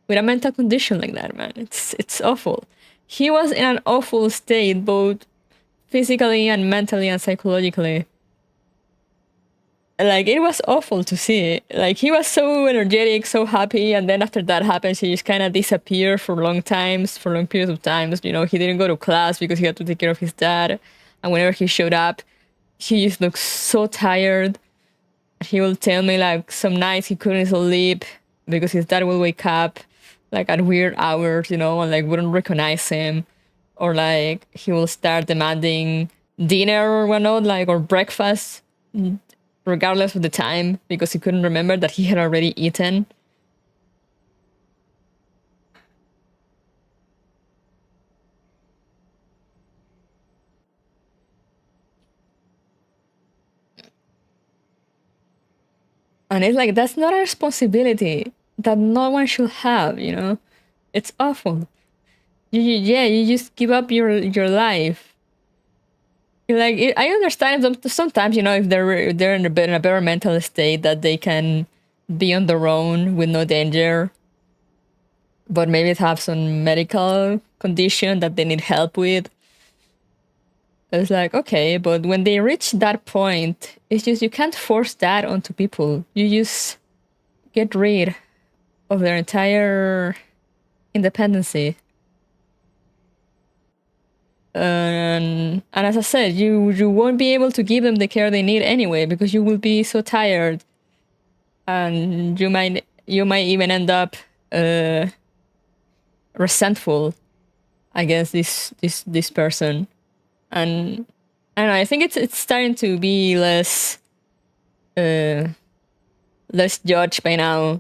mental condition like that, man. It's awful. He was in an awful state, both physically and mentally and psychologically. It was awful to see. He was so energetic, so happy, and then after that happens, he just kind of disappeared for long periods of times. He didn't go to class because he had to take care of his dad. And whenever he showed up, he just looked so tired. He will tell me, some nights he couldn't sleep because his dad would wake up, at weird hours, and, wouldn't recognize him. Or, he will start demanding dinner or whatnot, or breakfast, regardless of the time, because he couldn't remember that he had already eaten. And it's like, that's not a responsibility that no one should have, you know? It's awful. You just give up your life. Like, I understand sometimes, you know, if they're in a better mental state, that they can be on their own with no danger, but maybe they have some medical condition that they need help with. It's like, okay, but when they reach that point, it's just, you can't force that onto people. You just get rid of their entire independency. And as I said, you won't be able to give them the care they need anyway, because you will be so tired, and you might even end up resentful against this person. And I don't know, I think it's starting to be less judged by now,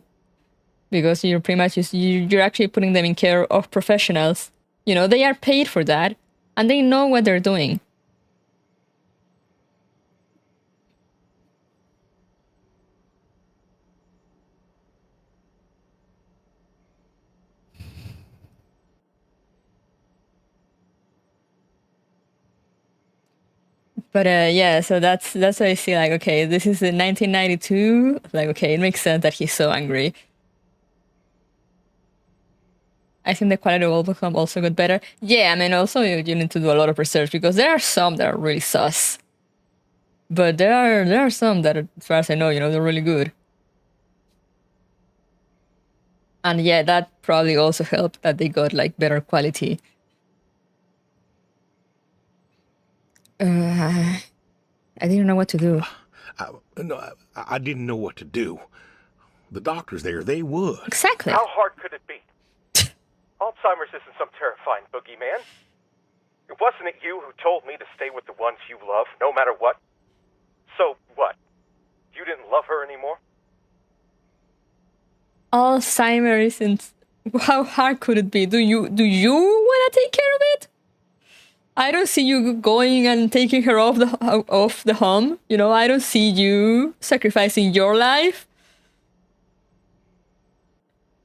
because you're pretty much you're actually putting them in care of professionals. You know, they are paid for that, and they know what they're doing. But yeah, so that's what I see. Like, okay, this is in 1992. Like, okay, it makes sense that he's so angry. I think the quality of album also got better. Yeah, I mean, also you need to do a lot of research, because there are some that are really sus. But there are some that, as far as I know, you know, they're really good. And yeah, that probably also helped that they got like better quality. I didn't know what to do. I didn't know what to do. The doctors there, they would. Exactly. How hard could it be? Alzheimer's isn't some terrifying boogeyman. Wasn't it you who told me to stay with the ones you love, no matter what? So what? You didn't love her anymore? Alzheimer's isn't. How hard could it be? Do you want to take care of it? I don't see you going and taking her off the home. You know, I don't see you sacrificing your life.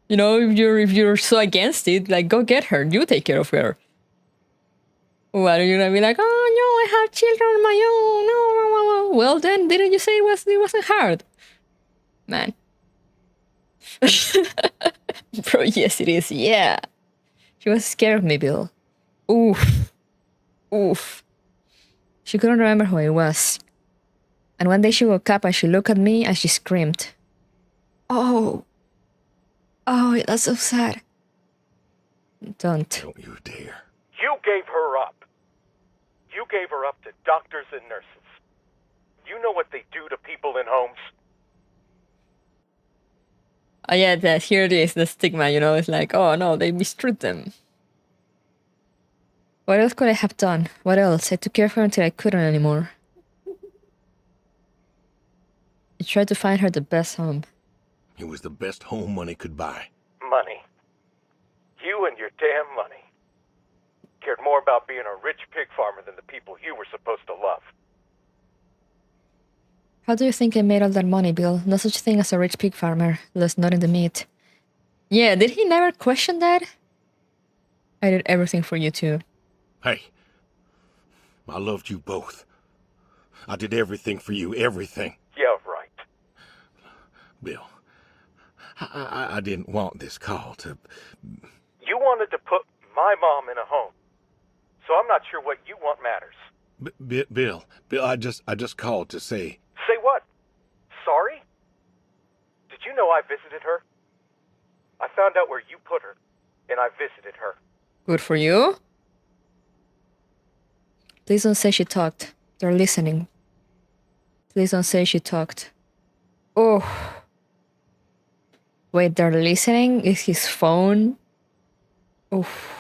You know, if you're so against it, like, go get her. You take care of her. What are you gonna be like? Oh no, I have children on my own. No. Well, then didn't you say it wasn't hard, man? Bro, yes it is. Yeah, she was scared of me, Bill. Oof. She couldn't remember who I was. And one day she woke up and she looked at me and she screamed. Oh, that's so sad. Don't you dare. You gave her up. You gave her up to doctors and nurses. You know what they do to people in homes? Yeah, here it is, the stigma, you know, it's like, oh no, they mistreat them. What else could I have done? What else? I took care of her until I couldn't anymore. I tried to find her the best home. It was the best home money could buy. Money. You and your damn money. Cared more about being a rich pig farmer than the people you were supposed to love. How do you think I made all that money, Bill? No such thing as a rich pig farmer. That's not in the meat. Yeah, did he never question that? I did everything for you too. Hey, I loved you both. I did everything for you, everything. Yeah, right. Bill, I didn't want this call to... You wanted to put my mom in a home. So I'm not sure what you want matters. Bill, I just called to say... Say what? Sorry? Did you know I visited her? I found out where you put her, and I visited her. Good for you. Please don't say she talked. They're listening. Please don't say she talked. Oh. Wait, they're listening? Is his phone? Oof.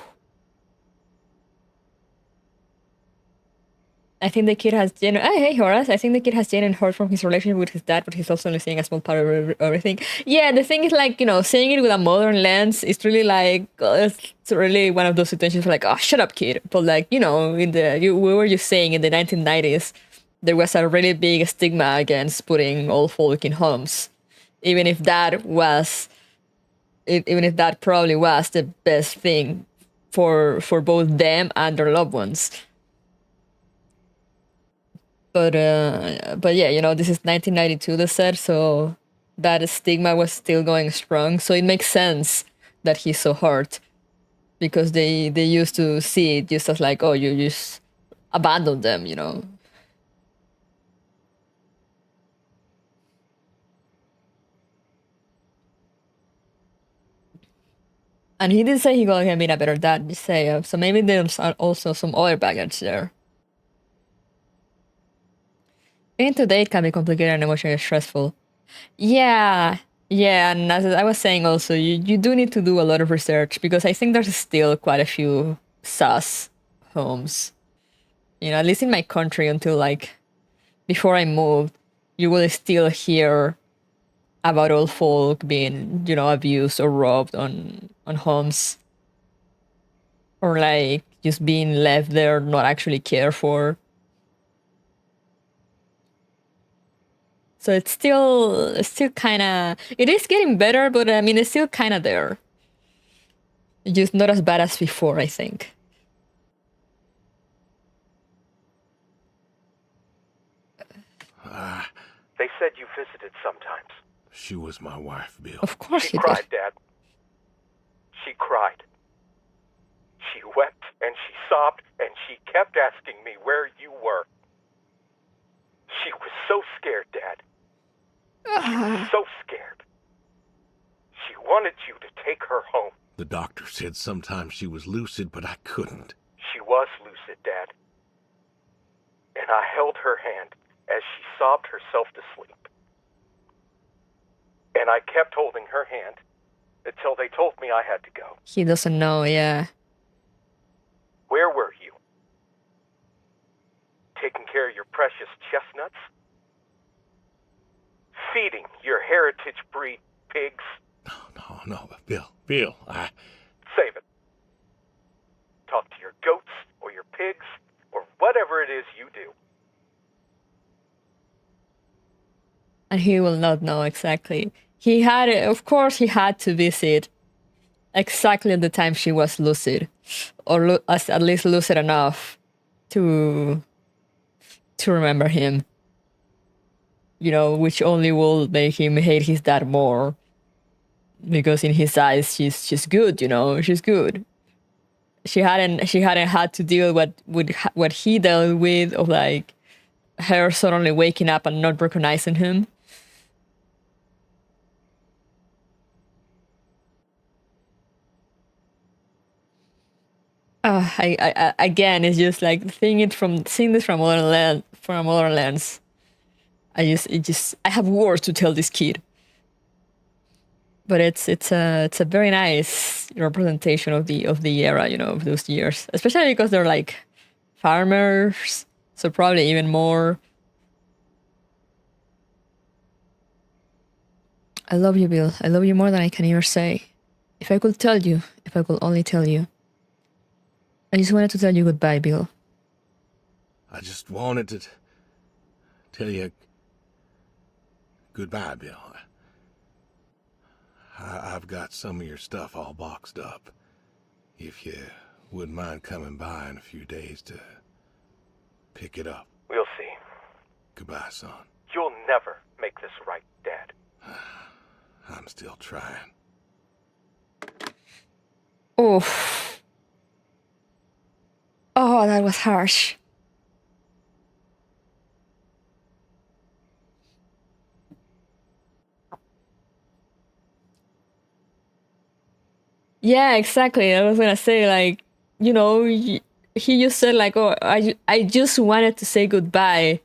I think the kid has hey Horace, I think the kid has genuine hurt from his relationship with his dad, but he's also only seeing a small part of everything. Yeah, the thing is, like, you know, saying it with a modern lens, it's really like, it's really one of those situations where, like, oh, shut up, kid. But, like, you know, we were just saying in the 1990s, there was a really big stigma against putting old folk in homes. even if that probably was the best thing for both them and their loved ones. But yeah, you know, this is 1992, they said, so that stigma was still going strong. So it makes sense that he's so hurt, because they used to see it just as like, oh, you just abandoned them, you know. And he did say he could have been a better dad, just say, so maybe there's also some other baggage there. Being to date can be complicated and emotionally stressful. Yeah, and as I was saying also, you do need to do a lot of research, because I think there's still quite a few sus homes. You know, at least in my country, until like before I moved, you will still hear about old folk being, you know, abused or robbed on homes, or like just being left there, not actually cared for. So it's still kind of, it is getting better, but I mean, it's still kind of there. Just not as bad as before, I think. They said you visited sometimes. She was my wife, Bill. Of course She he cried, did. Dad. She cried. She wept and she sobbed and she kept asking me where you were. She was so scared, Dad. She was so scared. She wanted you to take her home. The doctor said sometimes she was lucid, but I couldn't. She was lucid, Dad. And I held her hand as she sobbed herself to sleep. And I kept holding her hand until they told me I had to go. He doesn't know, yeah. Where were you? Taking care of your precious chestnuts? Feeding your heritage breed pigs? No, Bill, I... Save it. Talk to your goats or your pigs or whatever it is you do. And he will not know exactly. He had, of course, he had to visit exactly at the time she was lucid, or at least lucid enough to remember him. You know, which only will make him hate his dad more, because in his eyes, she's good. You know, she's good. She hadn't had to deal with what he dealt with, of like her suddenly waking up and not recognizing him. I again, it's just like seeing this from another lens. I have words to tell this kid. But it's a very nice representation of the era, you know, of those years, especially because they're like farmers, so probably even more. I love you, Bill. I love you more than I can ever say. If I could only tell you. I just wanted to tell you goodbye, Bill. I just wanted to tell you goodbye, Bill. I've got some of your stuff all boxed up. If you wouldn't mind coming by in a few days to pick it up. We'll see. Goodbye, son. You'll never make this right, Dad. I'm still trying. Oof. Oh, that was harsh. Yeah, exactly. I was gonna say, like, you know, he just said like, oh, I just wanted to say goodbye.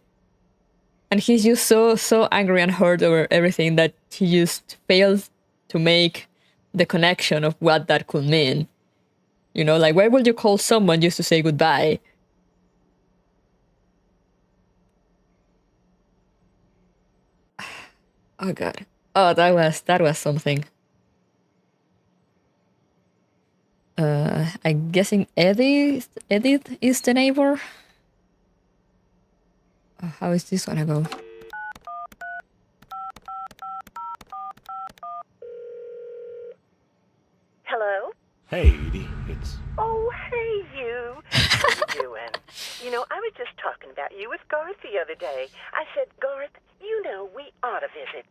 And he's just so angry and hurt over everything that he just fails to make the connection of what that could mean. You know, like, why would you call someone just to say goodbye? Oh God. Oh, that was something. I'm guessing Edith is the neighbor. How is this gonna go? Hey, Edie, it's... Oh, hey, you. How you doing? You know, I was just talking about you with Garth the other day. I said, Garth, you know, we ought to visit.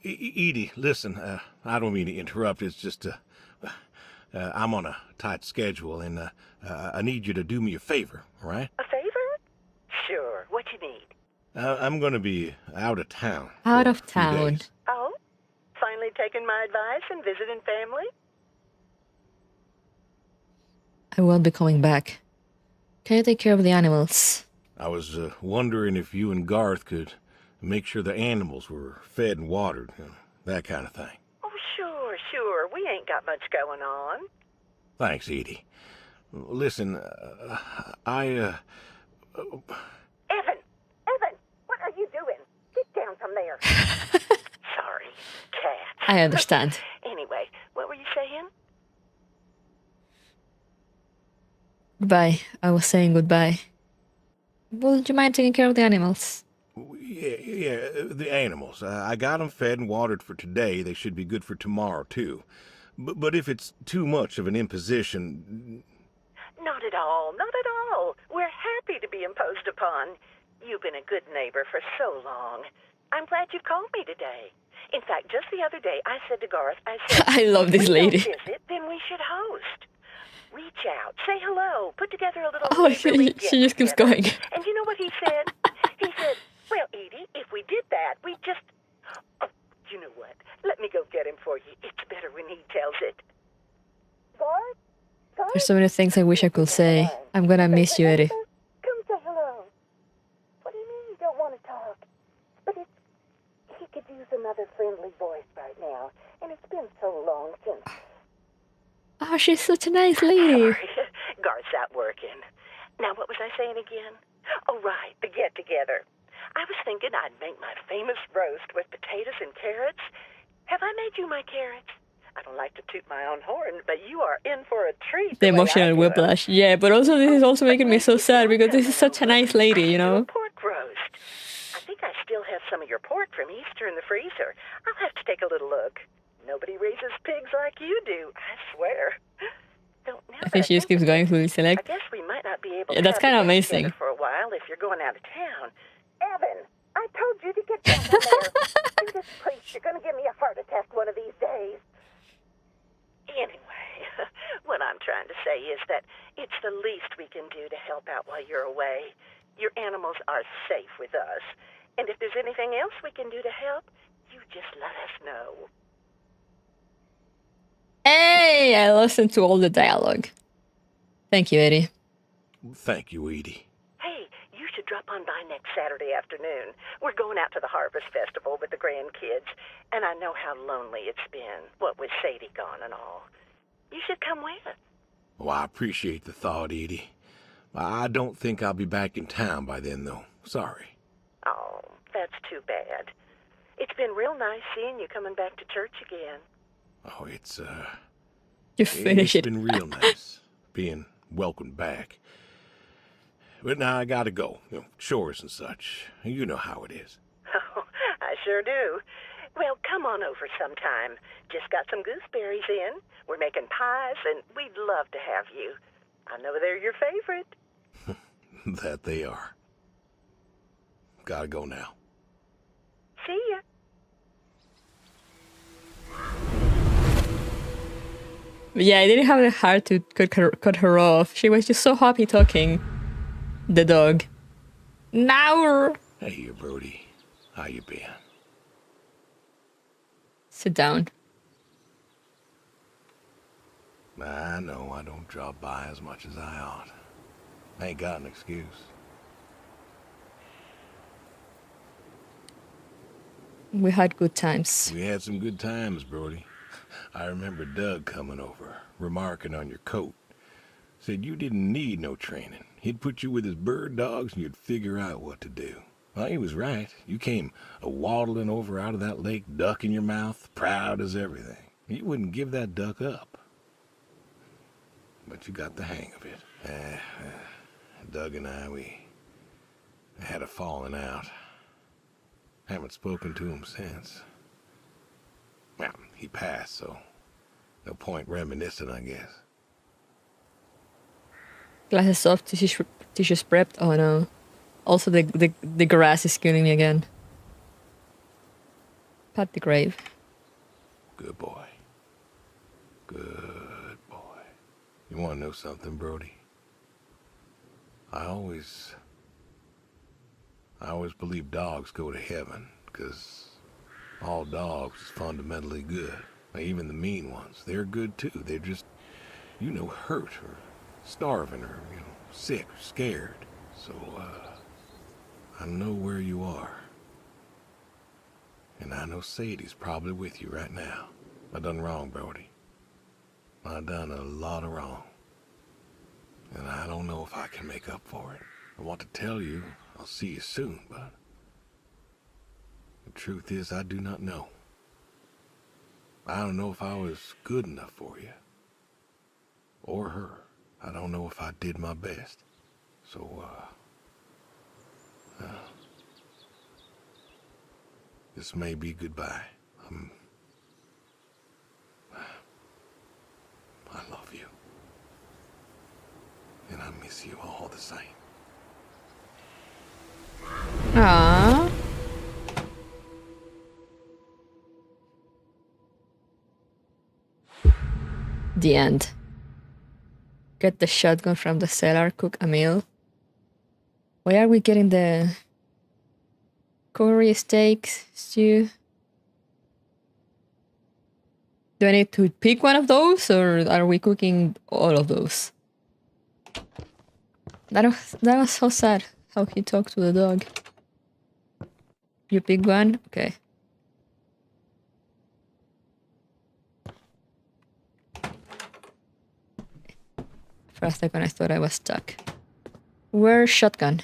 Edie, listen, I don't mean to interrupt. It's just, I'm on a tight schedule, and I need you to do me a favor, all right? A favor? Sure. What you need? I'm going to be out of town. Out for of a few town. days. Oh? Finally taking my advice and visiting family? I won't be coming back. Can you take care of the animals? I was wondering if you and Garth could make sure the animals were fed and watered, that kind of thing. Oh, sure. We ain't got much going on. Thanks, Edie. Listen, Evan, what are you doing? Get down from there. Sorry, cat. I understand. Anyway, what were you saying? Goodbye. I was saying goodbye. Would you mind taking care of the animals? yeah, the animals. I got them fed and watered for today. They should be good for tomorrow, too. But if it's too much of an imposition... Not at all. We're happy to be imposed upon. You've been a good neighbor for so long. I'm glad you called me today. In fact, just the other day, I said to Garth, I said, I love this "If we don't lady. visit, then we should host. Reach out, say hello, put together a little Oh, neighborly she just keeps get-together." going. And you know what he said? He said, well, Edie, if we did that, we just... Oh, you know what? Let me go get him for you. It's better when he tells it. Garth? There's so many things I wish I could say. I'm gonna miss you, Eddie. Come say hello. What do you mean you don't want to talk? But he could use another friendly voice right now. And it's been so long since... Oh, she's such a nice lady. Sorry, Garth's out working. Now, what was I saying again? Oh, right, the get-together. I was thinking I'd make my famous roast with potatoes and carrots. Have I made you my carrots? I don't like to toot my own horn, but you are in for a treat. The way I emotional do it. whiplash. Yeah, but also this is also making me so sad because this is such a nice lady, you know? Pork roast. I think I still have some of your pork from Easter in the freezer. I'll have to take a little look. Nobody raises pigs like you do, I swear. I think she just keeps going through the I select. guess we might not be able Yeah, to that's have kinda the get amazing. together for a while if you're going out of town. Evan, I told you to get down there. You this priest, you're going to give me a heart attack one of these days. Anyway, what I'm trying to say is that it's the least we can do to help out while you're away. Your animals are safe with us. And if there's anything else we can do to help, you just let us know. Hey, I listened to all the dialogue. Thank you, Eddie. Thank you, Edie. Hey, you should drop on by next Saturday afternoon. We're going out to the Harvest Festival with the grandkids, and I know how lonely it's been, what with Sadie gone and all. You should come with. Well, I appreciate the thought, Edie. I don't think I'll be back in town by then, though. Sorry. Oh, that's too bad. It's been real nice seeing you coming back to church again. Oh, it's Finish it. been real nice being welcomed back. But now I gotta go. Chores and such. You know how it is. Oh, I sure do. Well, come on over sometime. Just got some gooseberries in. We're making pies, and we'd love to have you. I know they're your favorite. That they are. Gotta go now. See ya. Yeah, I didn't have the heart to cut her off. She was just so happy talking. The dog. Now. Hey, Brody. How you been? Sit down. I know I don't drop by as much as I ought. I ain't got an excuse. We had good times. We had some good times, Brody. I remember Doug coming over, remarking on your coat. Said you didn't need no training. He'd put you with his bird dogs and you'd figure out what to do. Well, he was right. You came waddling over out of that lake, duck in your mouth, proud as everything. You wouldn't give that duck up. But you got the hang of it. Doug and I, we had a falling out. Haven't spoken to him since. Well, he passed, so No point reminiscing, I guess. Glasses off, tissues prepped. Oh no. Also the grass is killing me again. Pat the grave. Good boy. Good boy. You want to know something, Brody? I always believe dogs go to heaven, because all dogs is fundamentally good. Even the mean ones, they're good too. They're just, hurt or starving or, sick or scared. So, I know where you are. And I know Sadie's probably with you right now. I done wrong, Brody. I done a lot of wrong. And I don't know if I can make up for it. I want to tell you I'll see you soon, but the truth is I do not know. I don't know if I was good enough for you. Or her. I don't know if I did my best. So, this may be goodbye. I love you. And I miss you all the same. Aww. The end. Get the shotgun from the cellar, cook a meal. Why are we getting the curry steak stew? Do I need to pick one of those, or are we cooking all of those? That was so sad, how he talked to the dog. You pick one? Okay. For a second I thought I was stuck. Where's shotgun?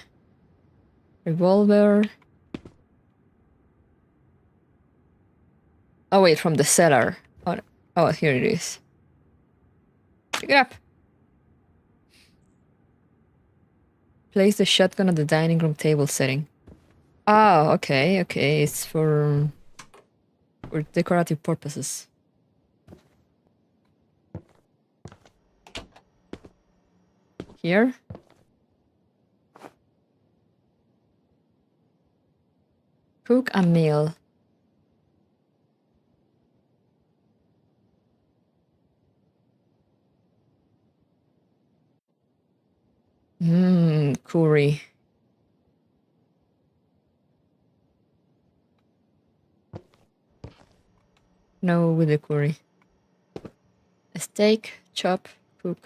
Revolver. Oh wait, from the cellar. Oh, here it is. Pick it up. Place the shotgun on the dining room table setting. Oh, okay, it's for decorative purposes. Here. Cook a meal. Curry. No with the curry. A steak, chop, cook.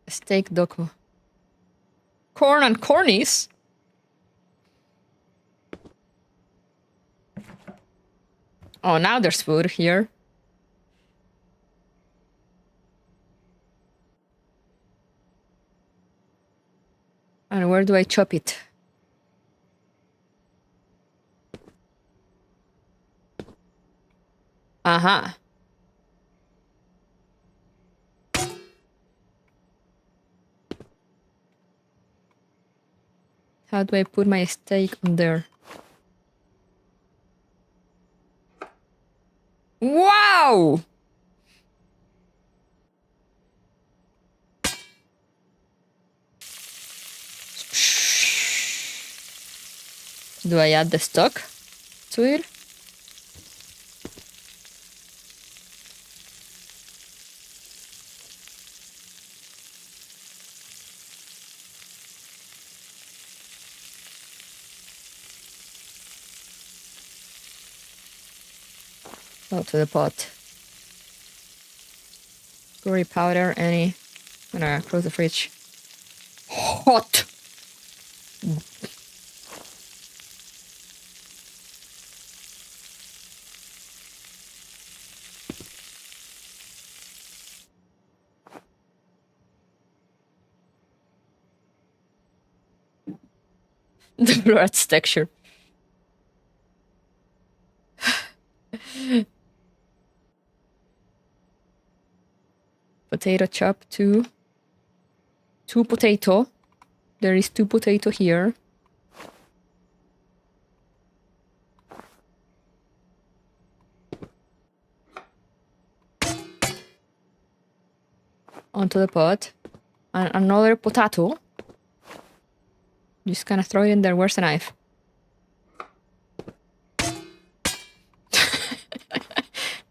A steak doko. Corn and cornies? Oh, now there's food here. And where do I chop it? Uh-huh. How do I put my steak on there? Wow! Do I add the stock to it? Oh, to the pot. Curry powder, any. I'm gonna close the fridge. Hot! The bread's texture. Potato chop, two potato. There is 2 potato here. onto the pot. And another potato. Just kind of throw it in there. Where's the knife?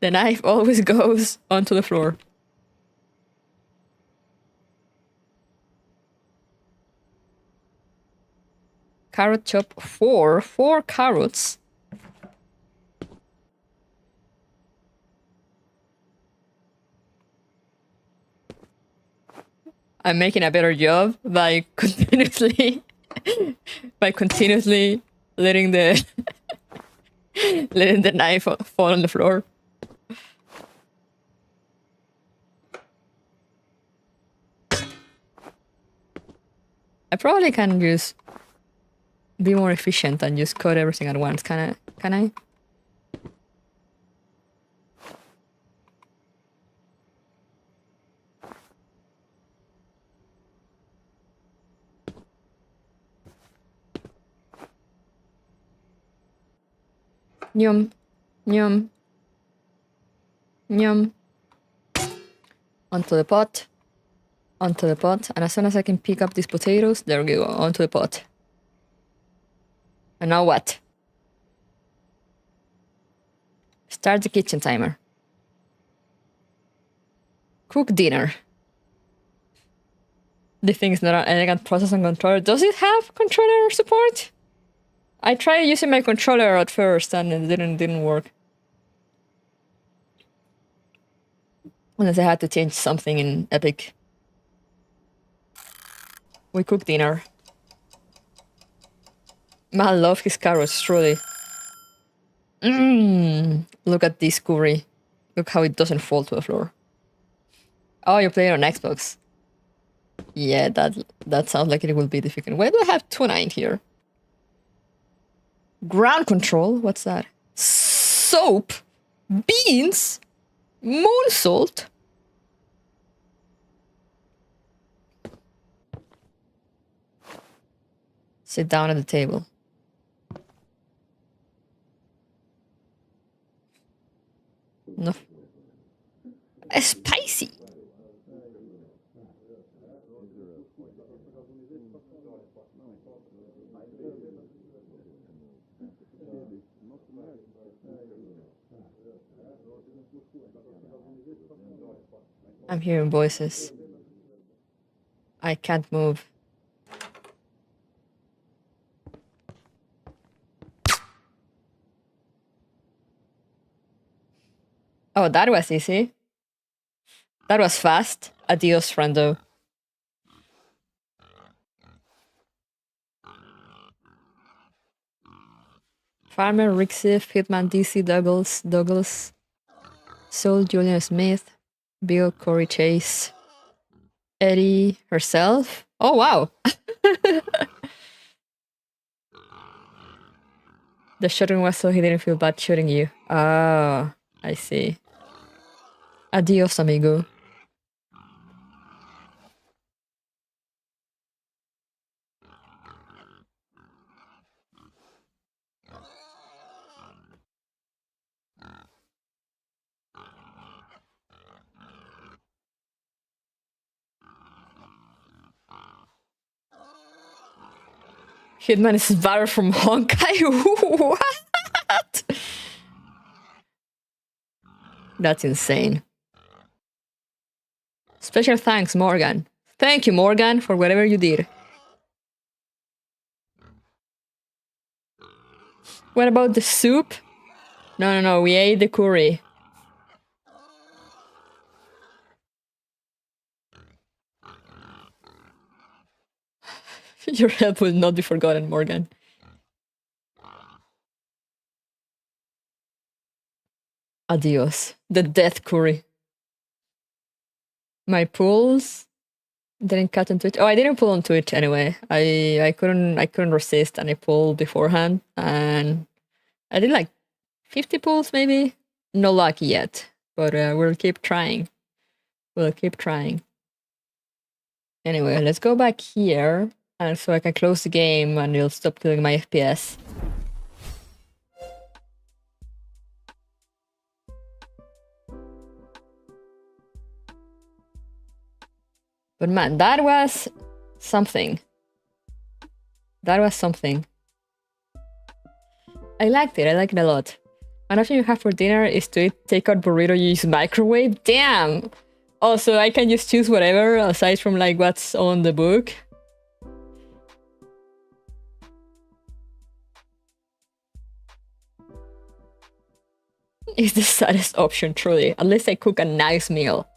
The knife always goes onto the floor. Carrot chop 4. 4 carrots. I'm making a better job by continuously letting the letting the knife fall on the floor. I probably can just be more efficient and just cut everything at once. Can I? Yum. Yum. Yum. Onto the pot. Onto the pot. And as soon as I can pick up these potatoes, there we go. Onto the pot. And now what? Start the kitchen timer. Cook dinner. The thing is not an elegant process on controller. Does it have controller support? I tried using my controller at first and it didn't work. Unless I had to change something in Epic. We cook dinner. Man, love his carrots, truly. Look at this curry. Look how it doesn't fall to the floor. Oh, you're playing on Xbox. Yeah, that sounds like it will be difficult. Why do I have tuna in here? Ground control? What's that? Soap? Beans? Moon salt? Sit down at the table. No. Spicy. I'm hearing voices. I can't move. Oh, that was easy. That was fast. Adios, friendo. Farmer, Rixiff, Hitman, DC, Douglas, Soul, Julian Smith, Bill, Corey Chase, Eddie herself. Oh, wow. The shooting was so he didn't feel bad shooting you. Oh, I see. Adios, amigo. Hitman is Var from Honkai? What? That's insane. Special thanks, Morgan. Thank you, Morgan, for whatever you did. What about the soup? No, we ate the curry. Your help will not be forgotten, Morgan. Adios. The death curry. My pulls didn't cut on Twitch. Oh, I didn't pull on Twitch anyway. I couldn't resist, and I pulled beforehand, and I did like 50 pulls maybe. No luck yet, but we'll keep trying. We'll keep trying. Anyway, let's go back here, and so I can close the game, and it'll stop killing my FPS. But man, that was something. That was something. I liked it. I like it a lot. One option you have for dinner is to eat takeout burrito you use microwave. Damn! Also, I can just choose whatever aside from like what's on the book. It's the saddest option, truly. At least I cook a nice meal.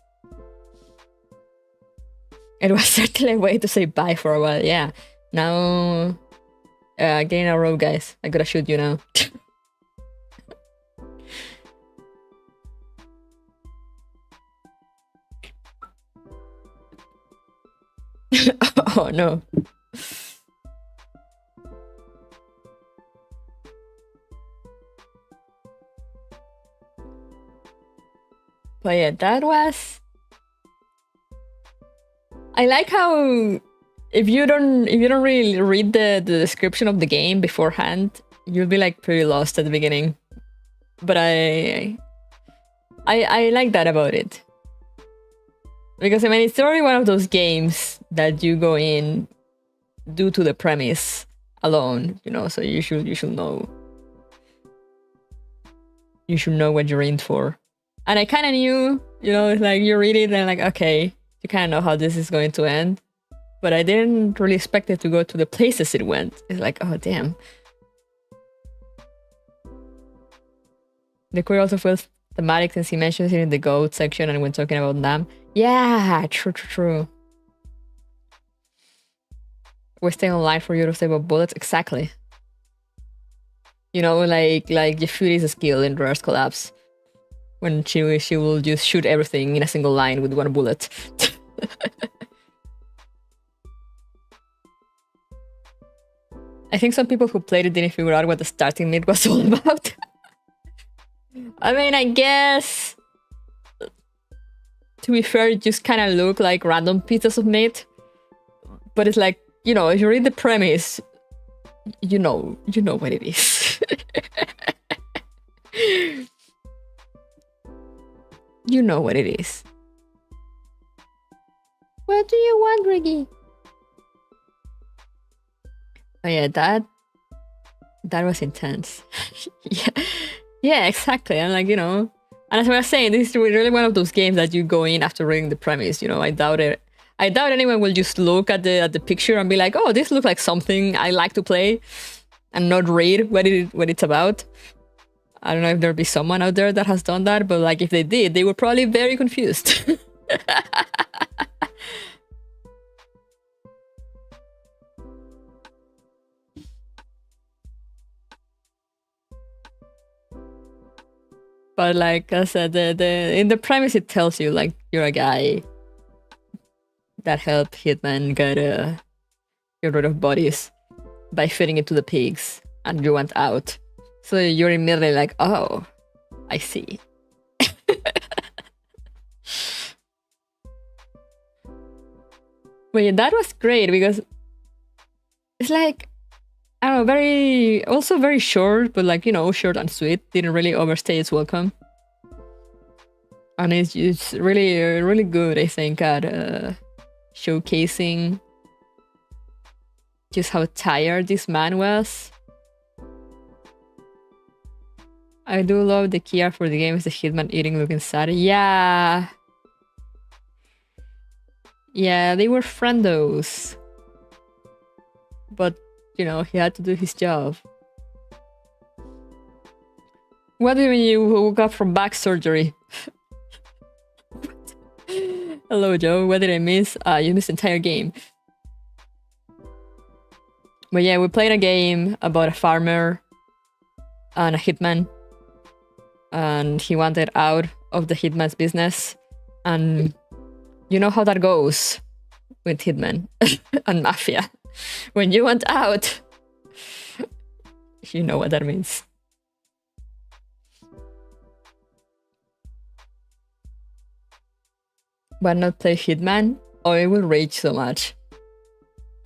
It was certainly a way to say bye for a while, yeah. Now... get in a row, guys. I gotta shoot you now. Oh no. But yeah, that was... I like how if you don't really read the description of the game beforehand, you'll be like pretty lost at the beginning. But I like that about it. Because I mean, it's already one of those games that you go in due to the premise alone, you know, so you should know. You should know what you're in for. And I kind of knew, you know, like you read it and like, okay, you kind of know how this is going to end. But I didn't really expect it to go to the places it went. It's like, oh, damn. The queer also feels thematic since he mentions it in the goat section and when talking about them. Yeah, true. We're staying online for you to save up bullets. Exactly. You know, like your food is a skill in reverse collapse. When she will just shoot everything in a single line with one bullet. I think some people who played it didn't figure out what the starting meat was all about. I mean, I guess... To be fair, it just kind of look like random pieces of meat. But it's like, you know, if you read the premise, you know what it is. You know what it is. What do you want, Reggie? Oh yeah, that was intense. yeah, exactly. And like, you know, and as I was saying, this is really one of those games that you go in after reading the premise. You know, I doubt anyone will just look at the picture and be like, oh, this looks like something I like to play, and not read what it's about. I don't know if there'll be someone out there that has done that, but like if they did, they were probably very confused. But like I said, in the premise it tells you like you're a guy that helped hitmen get rid of bodies by feeding it to the pigs, and you went out. So you're immediately like, oh, I see. But yeah, that was great because it's like, I don't know, also very short, but like, you know, short and sweet. Didn't really overstay its welcome. And it's really, really good, I think, at showcasing just how tired this man was. I do love the key art for the game is the hitman eating looking sad. Yeah. Yeah, they were friendos. But, you know, he had to do his job. What do you mean you woke up from back surgery? Hello, Joe. What did I miss? You missed the entire game. But yeah, we played a game about a farmer and a hitman. And he wanted out of the hitman's business. And you know how that goes with hitmen and mafia. When you want out, you know what that means. But not play hitman? Oh, it will rage so much.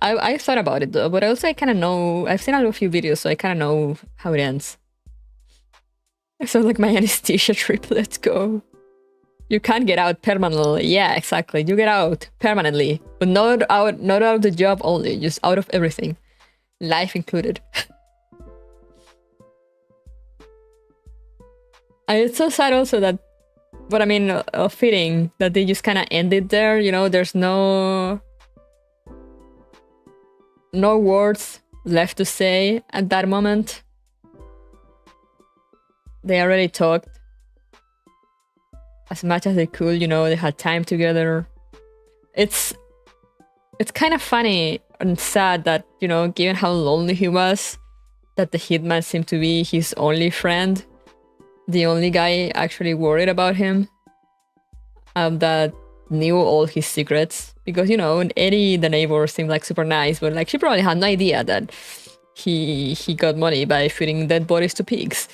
I thought about it though, but also I kind of know, I've seen a few videos, so I kind of know how it ends. It sounds like my anesthesia trip, let's go. You can't get out permanently. Yeah, exactly. You get out permanently, but not out of the job only, just out of everything, life included. And it's so sad also that, but I mean, fitting that they just kind of ended there. You know, there's no words left to say at that moment. They already talked as much as they could, you know, they had time together. It's kind of funny and sad that, you know, given how lonely he was, that the hitman seemed to be his only friend, the only guy actually worried about him, that knew all his secrets. Because, you know, Eddie, the neighbor, seemed like super nice, but like she probably had no idea that he got money by feeding dead bodies to pigs.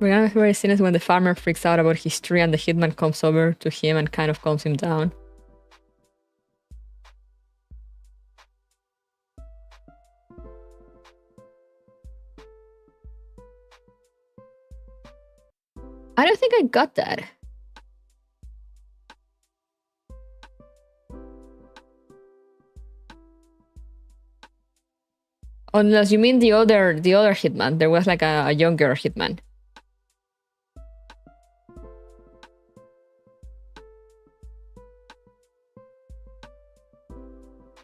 My favorite scene is when the farmer freaks out about his tree and the hitman comes over to him and kind of calms him down. I don't think I got that. Unless you mean the other hitman. There was like a younger hitman.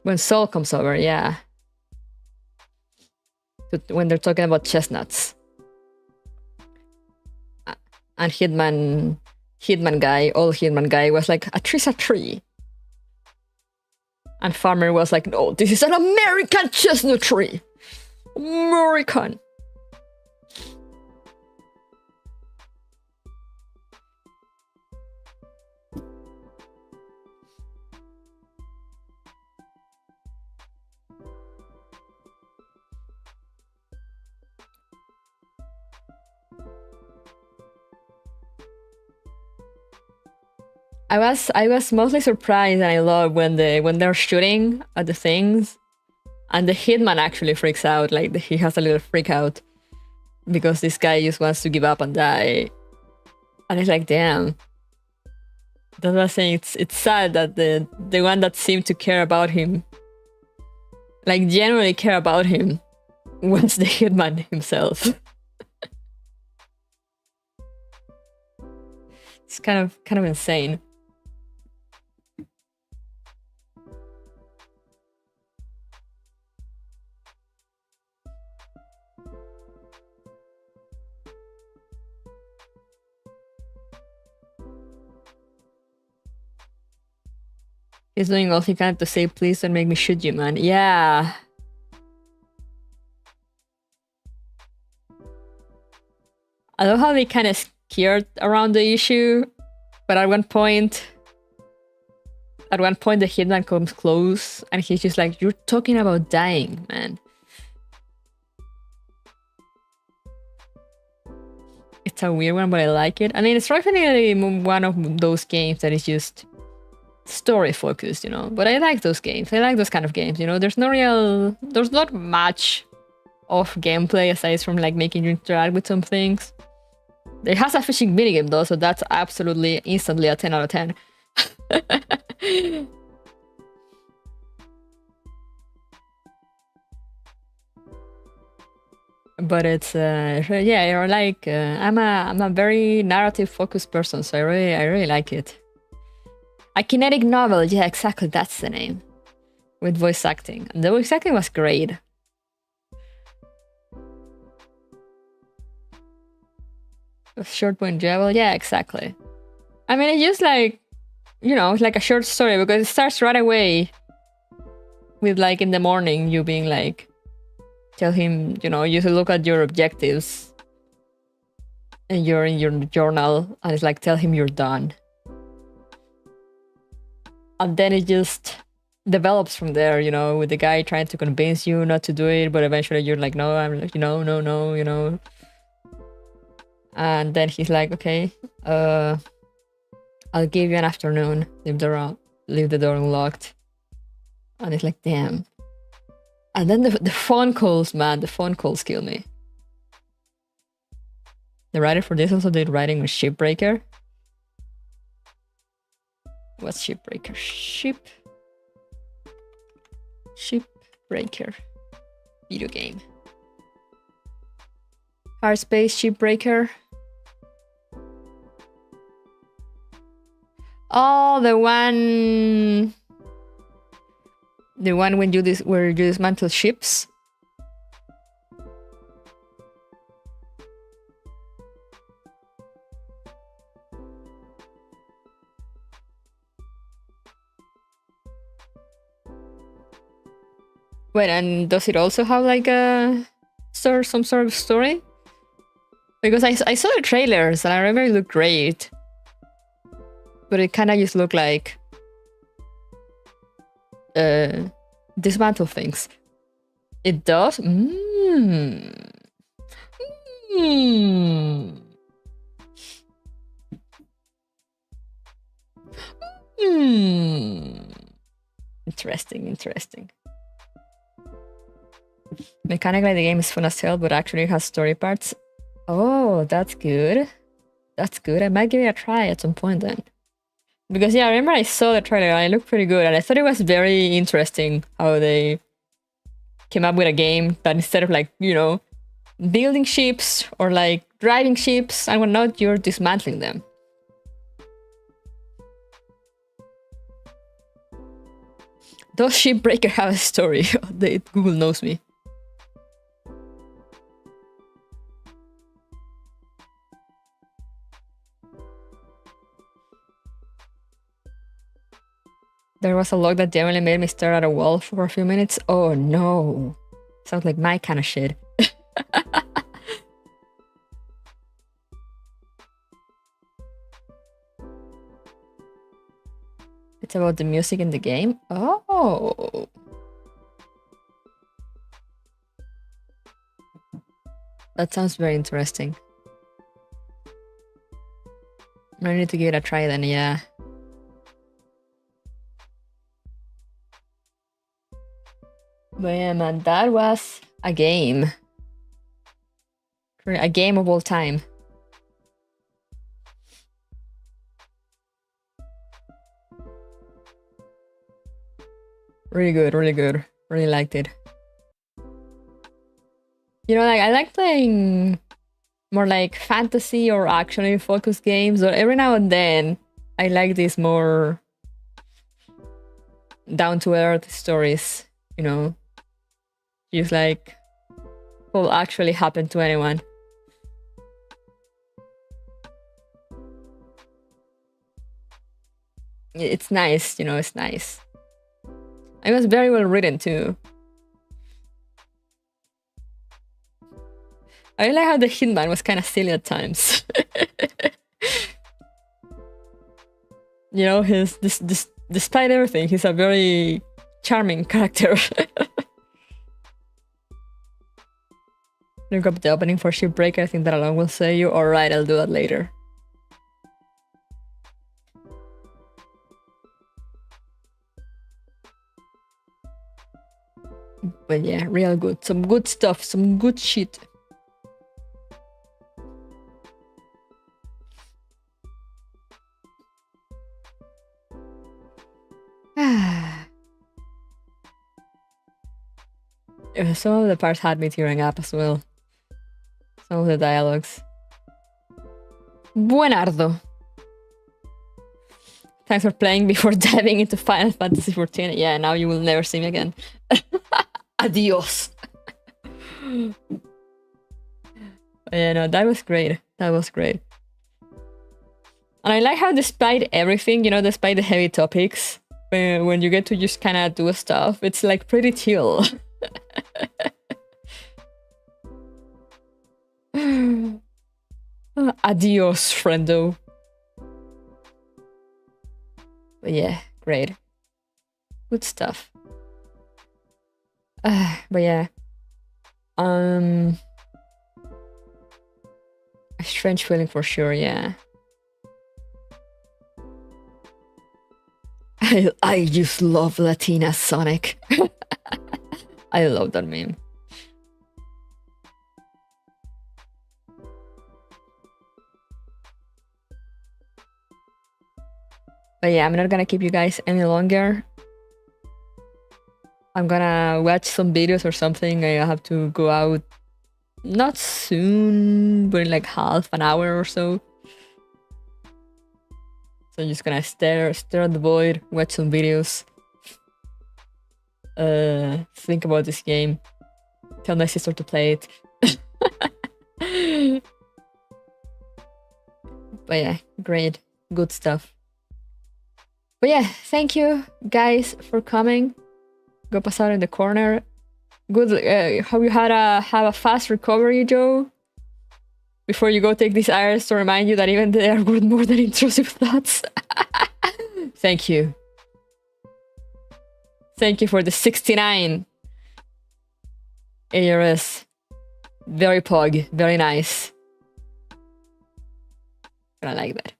When Saul comes over, yeah. When they're talking about chestnuts. And hitman guy, old hitman guy was like, a tree's a tree. And farmer was like, no, this is an American chestnut tree. American. I was mostly surprised, and I love when they're shooting at the things, and the hitman actually freaks out. Like he has a little freak out because this guy just wants to give up and die, and it's like, damn. That's what I'm saying. It's sad that the one that seemed to care about him, like genuinely care about him, was the hitman himself. It's kind of insane. He's doing all he can to say, please don't make me shoot you, man. Yeah. I love how they kind of scared around the issue, but at one point the hitman comes close and he's just like, you're talking about dying, man. It's a weird one, but I like it. I mean, it's definitely one of those games that is just story focused, you know, but I like those games. I like those kind of games, you know. There's not much of gameplay aside from like making you interact with some things. It has a fishing minigame though, so that's absolutely instantly a 10 out of 10. But it's yeah, you're like I'm a very narrative focused person, so I really like it. A kinetic novel, yeah, exactly, that's the name. With voice acting. And the voice acting was great. Short but enjoyable, yeah, exactly. I mean, it's just like, you know, it's like a short story because it starts right away with like in the morning you being like, tell him, you know, you look at your objectives and you're in your journal and it's like, tell him you're done. And then it just develops from there, you know, with the guy trying to convince you not to do it, but eventually you're like, no, I'm like, no, you know. And then he's like, okay, I'll give you an afternoon, leave the door unlocked. And it's like, damn. And then the phone calls, man, the phone calls kill me. The writer for this also did writing on Shipbreaker. What's Shipbreaker? Shipbreaker. Video game. Hard Space Shipbreaker. Oh, the one when you where you dismantle ships. Wait, and does it also have like a some sort of story? Because I saw the trailers and I remember it looked great, but it kind of just looked like dismantle things. It does. Interesting. Mechanically, the game is fun as hell, but actually it has story parts. Oh, that's good. That's good. I might give it a try at some point then. Because yeah, I remember I saw the trailer and it looked pretty good, and I thought it was very interesting how they came up with a game that instead of like, you know, building ships or like driving ships and whatnot, you're dismantling them. Does Shipbreaker have a story? Google knows me. There was a log that generally made me stare at a wall for a few minutes. Oh no. Sounds like my kind of shit. It's about the music in the game? Oh. That sounds very interesting. I need to give it a try then, yeah. But yeah, man, that was a game. A game of all time. Really good, really good. Really liked it. You know, like I like playing more like fantasy or action focused games, or every now and then I like these more down-to-earth stories, you know. Just like will actually happen to anyone. It's nice, you know, it's nice. It was very well written too. I like how the hitman was kind of silly at times. You know, despite everything, he's a very charming character. Look up the opening for Shipbreaker. I think that alone will say you. Alright, I'll do that later. But yeah, real good. Some good stuff. Some good shit. Some of the parts had me tearing up as well. Some of the dialogues. Buenardo. Thanks for playing before diving into Final Fantasy XIV. Yeah, now you will never see me again. Adios. Yeah, no, that was great. That was great. And I like how despite everything, you know, despite the heavy topics, when you get to just kind of do stuff, it's like pretty chill. Adios, friendo. But yeah, great. Good stuff. But yeah. A strange feeling for sure, yeah. I just love Latina Sonic. I love that meme. But yeah, I'm not gonna keep you guys any longer. I'm gonna watch some videos or something. I have to go out, not soon, but in like half an hour or so. So I'm just gonna stare at the void, watch some videos, think about this game, tell my sister to play it. But yeah, great, good stuff. But yeah, thank you guys for coming. Go pass out in the corner. Good. Hope you have a fast recovery, Joe. Before you go take these irons to remind you that even they are worth more than intrusive thoughts. Thank you. Thank you for the 69 ARS. Very pog, very nice. I like that.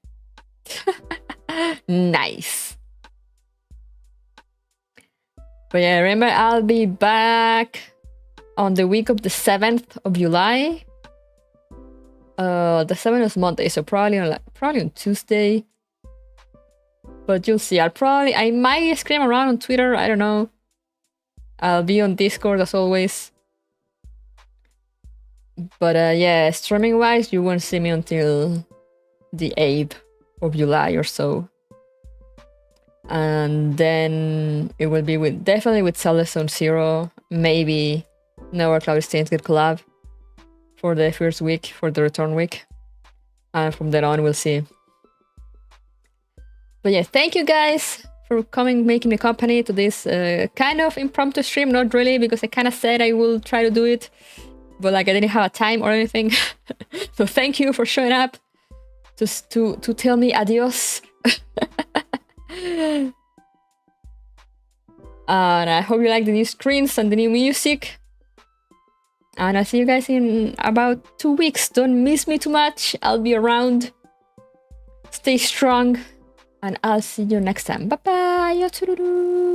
Nice. But yeah, remember, I'll be back on the week of the 7th of July. The 7th is Monday, so probably on Tuesday. But you'll see. I might scream around on Twitter. I don't know. I'll be on Discord as always. But yeah, streaming wise, you won't see me until the 8th of July or so. And then it will be definitely with Zelda Zone Zero, maybe Nowhere Cloud Stains get collab for the first week, for the return week. And from then on, we'll see. But yeah, thank you guys for coming, making me company to this kind of impromptu stream. Not really, because I kind of said I will try to do it, but like I didn't have a time or anything. So thank you for showing up to tell me adios. And I hope you like the new screens and the new music. And I'll see you guys in about 2 weeks. Don't miss me too much. I'll be around. Stay strong. And I'll see you next time. Bye bye.